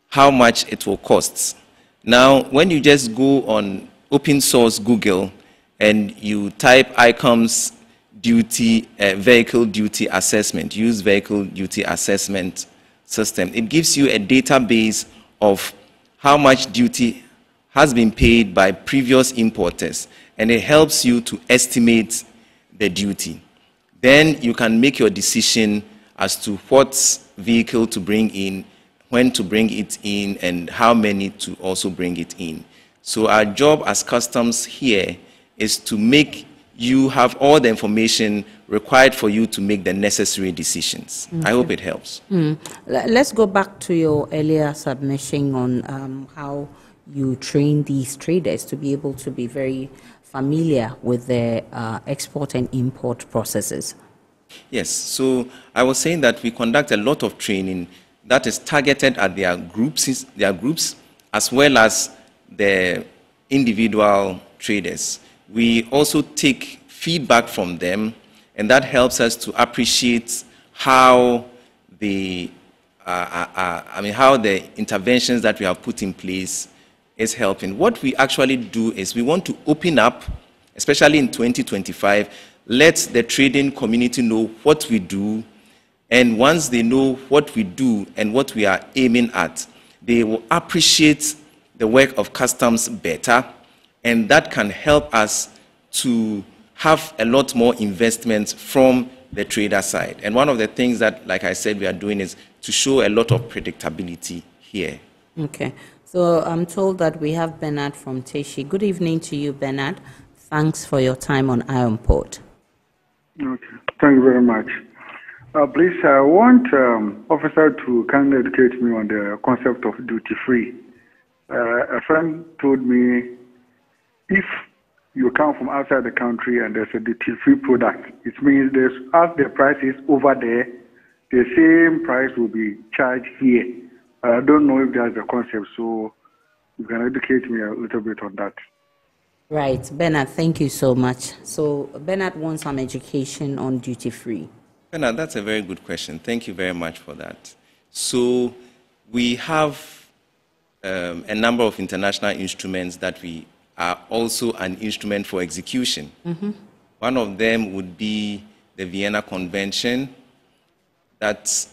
Speaker 15: how much it will cost. Now, when you just go on open source Google and you type ICOM's duty, vehicle duty assessment, used vehicle duty assessment system. It gives you a database of how much duty has been paid by previous importers, and it helps you to estimate the duty. Then you can make your decision as to what vehicle to bring in, when to bring it in, and how many to also bring it in. So our job as customs here is to make you have all the information required for you to make the necessary decisions.
Speaker 1: Okay.
Speaker 15: I hope it helps.
Speaker 1: Let's go back to your earlier submission on how you train these traders to be able to be very familiar with the export and import processes.
Speaker 15: Yes, so I was saying that we conduct a lot of training that is targeted at their groups as well as the individual traders. We also take feedback from them, and that helps us to appreciate how the how the interventions that we have put in place is helping. What we actually do is we want to open up, especially in 2025, let the trading community know what we do, and once they know what we do and what we are aiming at, they will appreciate the work of customs better, and that can help us to have a lot more investment from the trader side. And one of the things that, like I said, we are doing is to show a lot of predictability here.
Speaker 1: Okay, so I'm told that we have Bernard from Teshi. Good evening to you, Bernard. Thanks for your time on Iron Port.
Speaker 18: Okay, thank you very much. Please, I want officer to kindly educate me on the concept of duty-free. A friend told me if you come from outside the country and there's a duty-free product, it means as the price is over there, the same price will be charged here. I don't know if that's the concept, so you can educate me a little bit on that.
Speaker 1: Right, Bernard, thank you so much. So Bernard wants some education on duty-free.
Speaker 15: Bernard, that's a very good question. Thank you very much for that. So we have a number of international instruments that we are also an instrument for execution.
Speaker 1: Mm-hmm.
Speaker 15: One of them would be the Vienna Convention that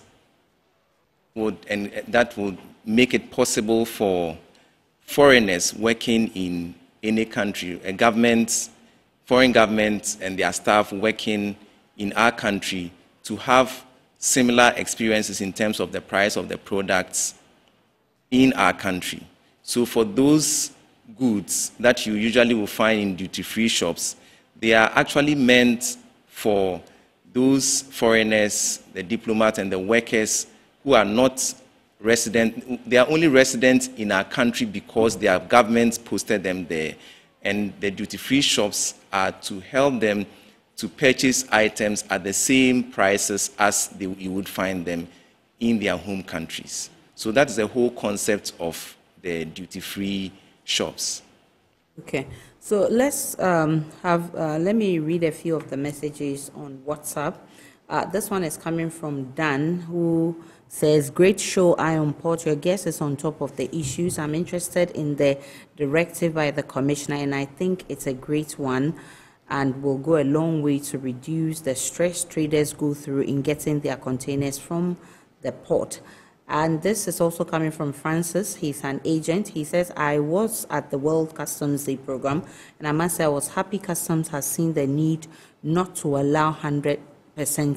Speaker 15: would make it possible for foreigners working in any country, foreign governments and their staff working in our country to have similar experiences in terms of the price of the products in our country. So for those goods that you usually will find in duty-free shops, they are actually meant for those foreigners, the diplomats and the workers who are not resident. They are only resident in our country because their governments posted them there. And the duty-free shops are to help them to purchase items at the same prices as you would find them in their home countries. So that's the whole concept of the duty-free shops.
Speaker 1: Okay, so let's let me read a few of the messages on WhatsApp. This one is coming from Dan, who says, great show, Iron Port. Your guest is on top of the issues. I'm interested in the directive by the commissioner, and I think it's a great one and will go a long way to reduce the stress traders go through in getting their containers from the port. And this is also coming from Francis. He's an agent. He says, I was at the World Customs Day program, and I must say I was happy Customs has seen the need not to allow 100%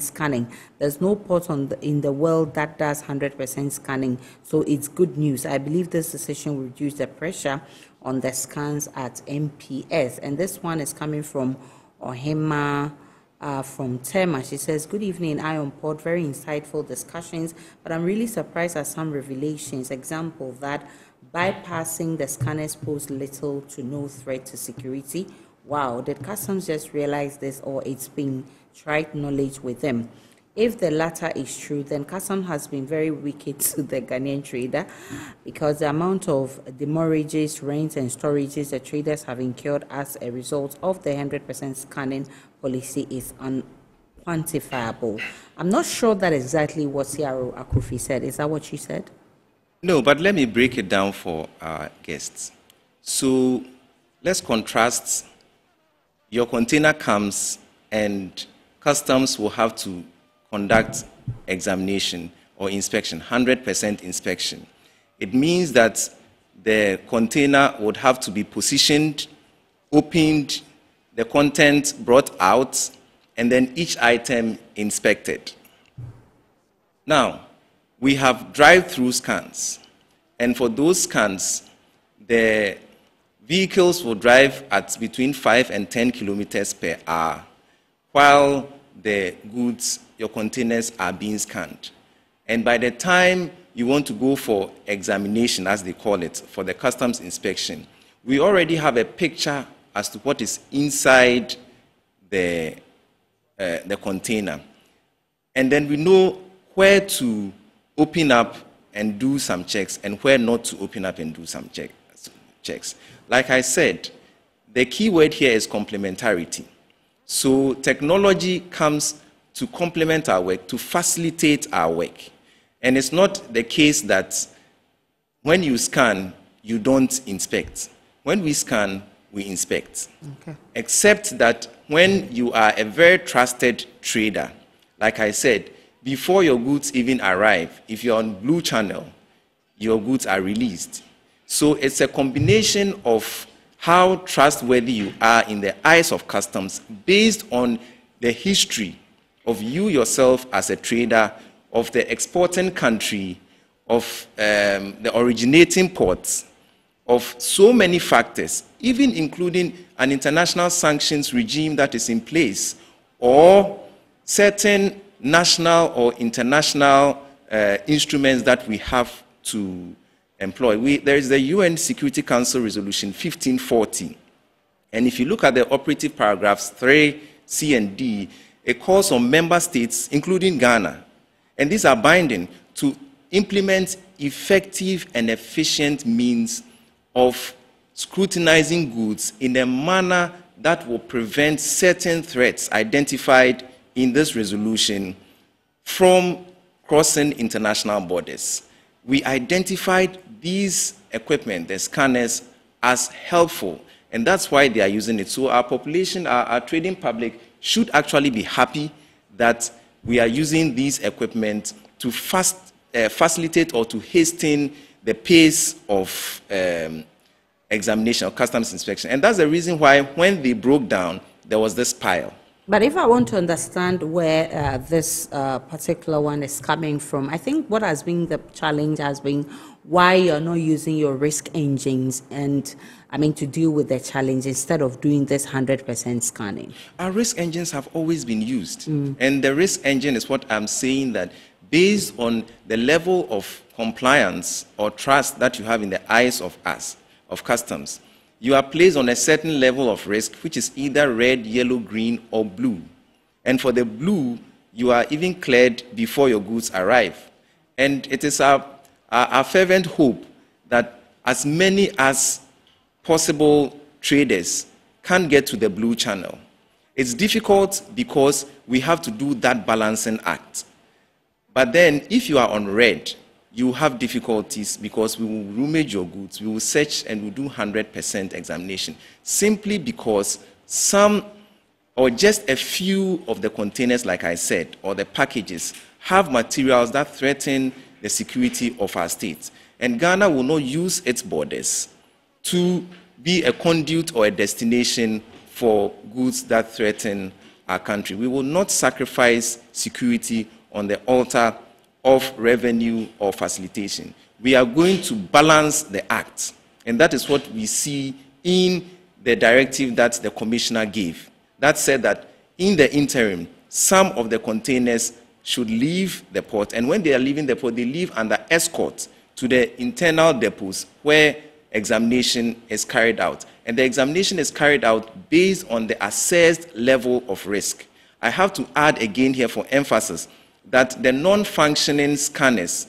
Speaker 1: scanning. There's no port in the world that does 100% scanning, so it's good news. I believe this decision will reduce the pressure on the scans at MPS. And this one is coming from Ohema, from Tema. She says, good evening, Iron Port. Very insightful discussions, but I'm really surprised at some revelations. Example, that bypassing the scanners pose little to no threat to security. Wow, did Customs just realize this, or it's been tried knowledge with them? If the latter is true, then Customs has been very wicked to the Ghanaian trader, because the amount of demurrages, rents, and storages the traders have incurred as a result of the 100% scanning policy is unquantifiable. I'm not sure that exactly what CRO Akufi said. Is that what she said?
Speaker 15: No, but let me break it down for our guests. So let's contrast. Your container comes and customs will have to conduct examination or inspection, 100% inspection. It means that the container would have to be positioned, opened, the content brought out, and then each item inspected. Now, we have drive-through scans, and for those scans, the vehicles will drive at between 5 and 10 kilometers per hour, while the goods, your containers, are being scanned. And by the time you want to go for examination, as they call it, for the customs inspection, we already have a picture as to what is inside the container. And then we know where to open up and do some checks and where not to open up and do some checks. Like I said, the key word here is complementarity. So technology comes to complement our work, to facilitate our work. And it's not the case that when you scan, you don't inspect. When we scan, we inspect.
Speaker 1: Okay.
Speaker 15: Except that when you are a very trusted trader, like I said, before your goods even arrive, if you're on Blue Channel, your goods are released. So it's a combination of how trustworthy you are in the eyes of customs based on the history of you yourself as a trader, of the exporting country, of the originating ports, of so many factors, even including an international sanctions regime that is in place, or certain national or international instruments that we have to employ. There is the UN Security Council Resolution 1540, and if you look at the operative paragraphs 3, C, and D, it calls on member states, including Ghana, and these are binding, to implement effective and efficient means of scrutinizing goods in a manner that will prevent certain threats identified in this resolution from crossing international borders. We identified these equipment, the scanners, as helpful, and that's why they are using it. So our population, our trading public, should actually be happy that we are using these equipment to facilitate or to hasten the pace of examination or customs inspection. And that's the reason why when they broke down, there was this pile.
Speaker 1: But if I want to understand where this particular one is coming from, I think what has been the challenge has been why you're not using your risk engines and, I mean, to deal with the challenge instead of doing this 100% scanning.
Speaker 15: Our risk engines have always been used. And the risk engine is what I'm saying, that based on the level of compliance or trust that you have in the eyes of us, of customs, you are placed on a certain level of risk, which is either red, yellow, green, or blue. And for the blue, you are even cleared before your goods arrive. And it is our fervent hope that as many as possible traders can get to the Blue Channel. It's difficult because we have to do that balancing act. But then, if you are on red, you have difficulties because we will rummage your goods, we will search and we'll do 100% examination, simply because some or just a few of the containers, like I said, or the packages, have materials that threaten the security of our state. And Ghana will not use its borders to be a conduit or a destination for goods that threaten our country. We will not sacrifice security on the altar of revenue or facilitation. We are going to balance the act. And that is what we see in the directive that the commissioner gave. That said that in the interim, some of the containers should leave the port. And when they are leaving the port, they leave under escort to the internal depots where examination is carried out. And the examination is carried out based on the assessed level of risk. I have to add again here for emphasis that the non-functioning scanners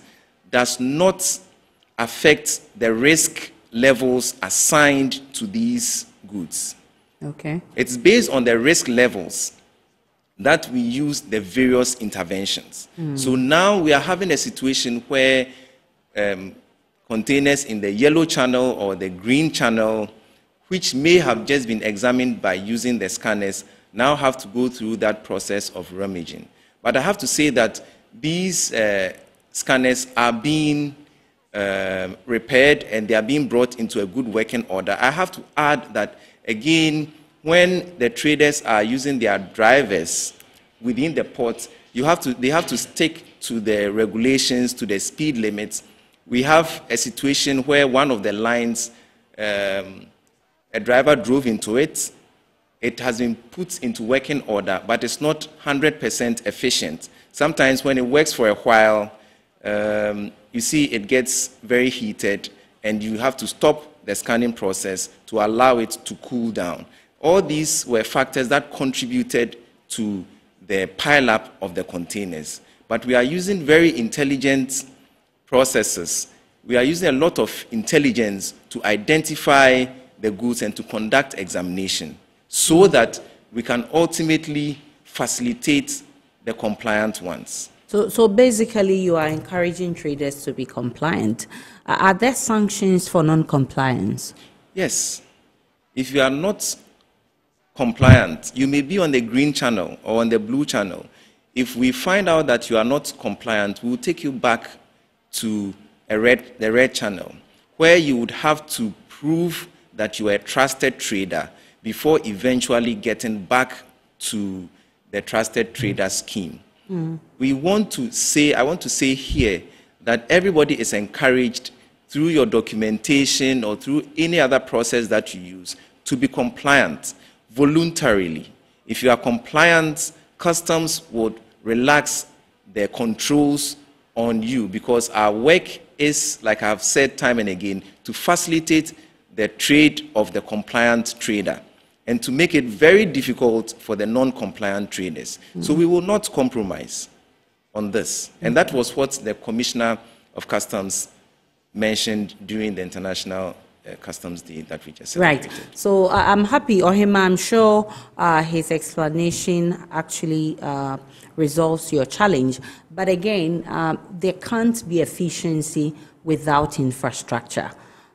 Speaker 15: does not affect the risk levels assigned to these goods.
Speaker 1: Okay.
Speaker 15: It's based on the risk levels that we use the various interventions. So now we are having a situation where containers in the yellow channel or the green channel, which may have just been examined by using the scanners, now have to go through that process of rummaging. But I have to say that these scanners are being repaired and they are being brought into a good working order. I have to add that, again, when the traders are using their drivers within the port, they have to stick to the regulations, to the speed limits. We have a situation where one of the lines, a driver drove into it. It has been put into working order, but it's not 100% efficient. Sometimes when it works for a while, you see it gets very heated, and you have to stop the scanning process to allow it to cool down. All these were factors that contributed to the pile-up of the containers. But we are using very intelligent processes. We are using a lot of intelligence to identify the goods and to conduct examination so that we can ultimately facilitate the compliant ones.
Speaker 1: So basically, you are encouraging traders to be compliant. Are there sanctions for non-compliance?
Speaker 15: Yes. If you are not compliant, you may be on the green channel or on the blue channel. If we find out that you are not compliant, we will take you back to the red channel, where you would have to prove that you are a trusted trader before eventually getting back to the trusted trader scheme. I want to say here that everybody is encouraged through your documentation or through any other process that you use to be compliant voluntarily. If you are compliant, customs would relax their controls on you, because our work is, like I've said time and again, to facilitate the trade of the compliant trader and to make it very difficult for the non-compliant traders. So we will not compromise on this. And that was what the Commissioner of Customs mentioned during the International Customs Day that we just celebrated.
Speaker 1: Right. So I'm happy, Ohima, I'm sure his explanation actually resolves your challenge. But again, there can't be efficiency without infrastructure.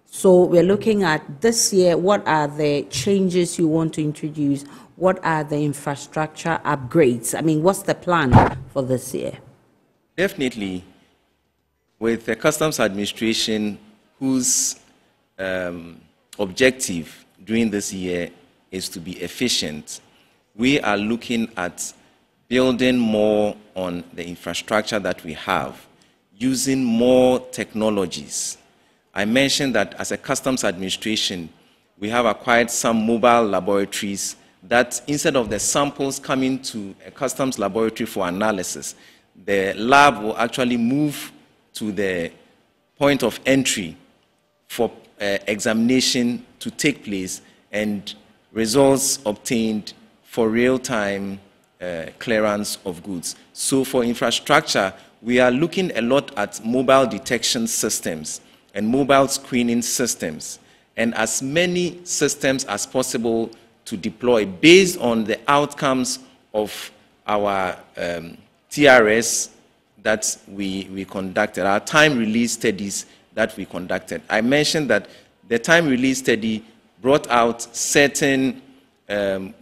Speaker 1: So we're looking at this year, what are the changes you want to introduce? What are the infrastructure upgrades? I mean, what's the plan for this year?
Speaker 15: Definitely, with the Customs Administration, whose objective during this year is to be efficient, we are looking at building more on the infrastructure that we have, using more technologies. I mentioned that as a Customs Administration, we have acquired some mobile laboratories that instead of the samples coming to a customs laboratory for analysis, the lab will actually move to the point of entry for examination to take place and results obtained for real-time clearance of goods. So for infrastructure, we are looking a lot at mobile detection systems and mobile screening systems, and as many systems as possible to deploy based on the outcomes of our TRS that we conducted, our time release studies that we conducted. I mentioned that the time release study brought out certain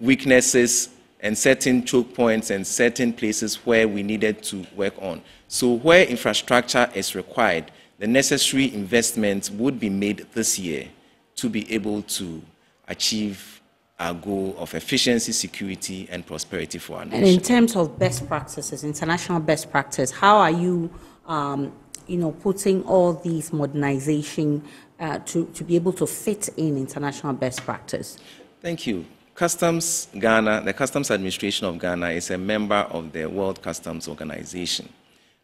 Speaker 15: weaknesses and certain choke points and certain places where we needed to work on. So where infrastructure is required, the necessary investments would be made this year to be able to achieve our goal of efficiency, security, and prosperity for our nation.
Speaker 1: And in terms of best practices, international best practice, how are you, putting all these modernization to be able to fit in international best practice?
Speaker 15: Thank you. Customs Ghana, the Customs Administration of Ghana is a member of the World Customs Organization.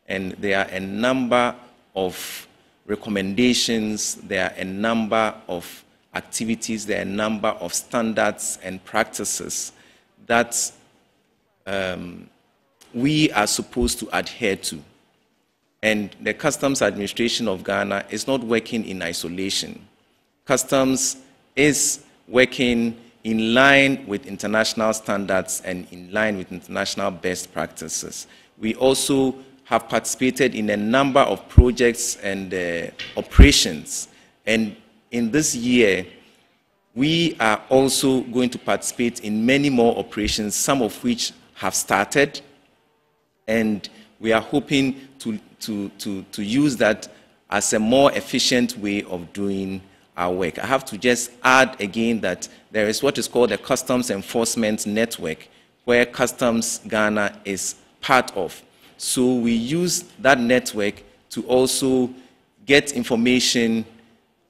Speaker 15: And there are a number of recommendations, there are a number of activities, there are a number of standards and practices that we are supposed to adhere to. And the Customs Administration of Ghana is not working in isolation. Customs is working in line with international standards and in line with international best practices. We also have participated in a number of projects and operations. And in this year, We are also going to participate in many more operations, some of which have started, and we are hoping to use that as a more efficient way of doing our work. I have to just add again that there is what is called a Customs Enforcement Network, where Customs Ghana is part of. So we use that network to also get information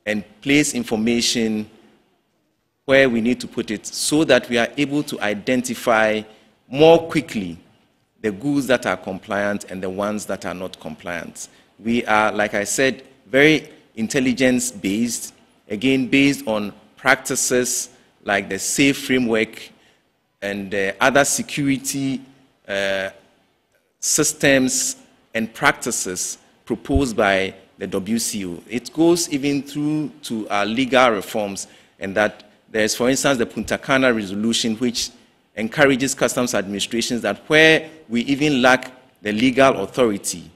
Speaker 15: and place information where we need to put it so that we are able to identify more quickly the goods that are compliant and the ones that are not compliant. We are, like I said, very intelligence-based, again, based on practices like the SAFE framework and other security systems and practices proposed by the WCO. It goes even through to our legal reforms, and that there's, for instance, the Punta Cana resolution, which encourages customs administrations that where we even lack the legal authority,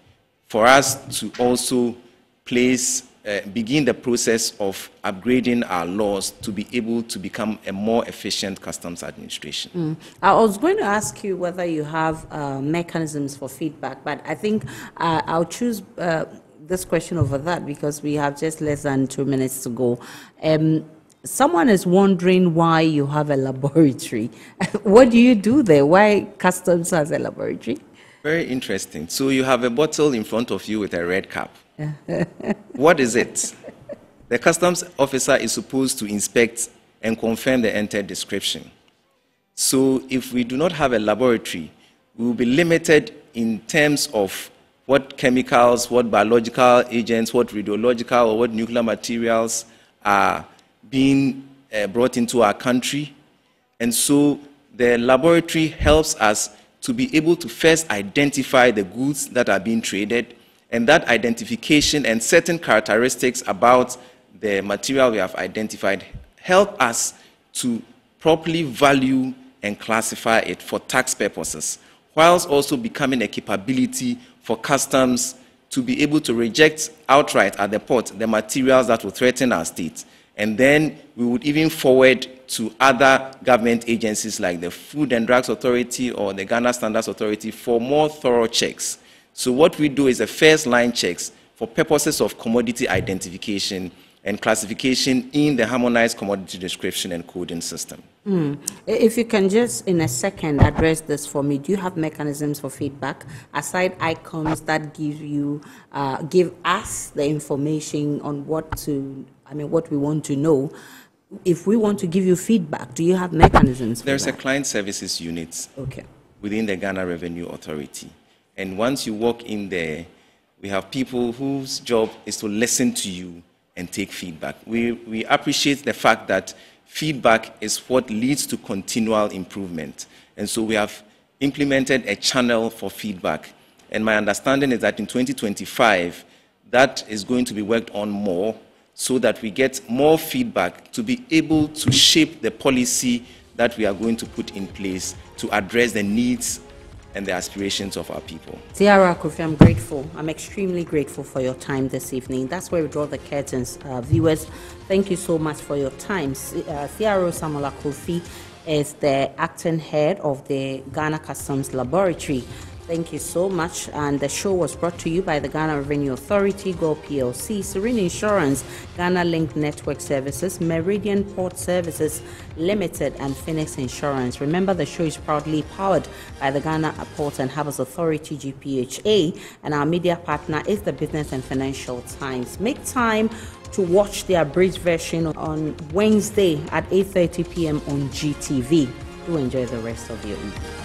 Speaker 15: for us to also begin the process of upgrading our laws to be able to become a more efficient customs administration.
Speaker 1: I was going to ask you whether you have mechanisms for feedback, but I think I'll choose this question over that because we have just less than 2 minutes to go. Someone is wondering why you have a laboratory. What do you do there? Why Customs has a laboratory?
Speaker 15: Very interesting. So you have a bottle in front of you with a red cap. What is it? The customs officer is supposed to inspect and confirm the entered description. So if we do not have a laboratory, we will be limited in terms of what chemicals, what biological agents, what radiological or what nuclear materials are being brought into our country. And so the laboratory helps us to be able to first identify the goods that are being traded, and that identification and certain characteristics about the material we have identified help us to properly value and classify it for tax purposes, whilst also becoming a capability for customs to be able to reject outright at the port the materials that will threaten our state. And then we would even forward to other government agencies like the Food and Drugs Authority or the Ghana Standards Authority for more thorough checks. So what we do is a first line checks for purposes of commodity identification and classification in the harmonized commodity description and coding system.
Speaker 1: If you can just in a second address this for me, do you have mechanisms for feedback aside icons that give us the information on what we want to know? If we want to give you feedback, do you have mechanisms for
Speaker 15: There's
Speaker 1: that?
Speaker 15: a client services unit within the Ghana Revenue Authority. And once you walk in there, we have people whose job is to listen to you and take feedback. We appreciate the fact that feedback is what leads to continual improvement. And so we have implemented a channel for feedback. And my understanding is that in 2025, that is going to be worked on more so that we get more feedback to be able to shape the policy that we are going to put in place to address the needs and the aspirations of our people.
Speaker 1: Tiara Kofi, I'm grateful. I'm extremely grateful for your time this evening. That's where we draw the curtains. Viewers, thank you so much for your time. Tiara Samola Kofi is the acting head of the Ghana Customs Laboratory. Thank you so much. And the show was brought to you by the Ghana Revenue Authority, Go PLC, Serene Insurance, Ghana Link Network Services, Meridian Port Services Limited, and Phoenix Insurance. Remember, the show is proudly powered by the Ghana Port and Harbours Authority-GPHA, and our media partner is the Business and Financial Times. Make time to watch the abridged version on Wednesday at 8:30 p.m. on GTV. Do enjoy the rest of your evening.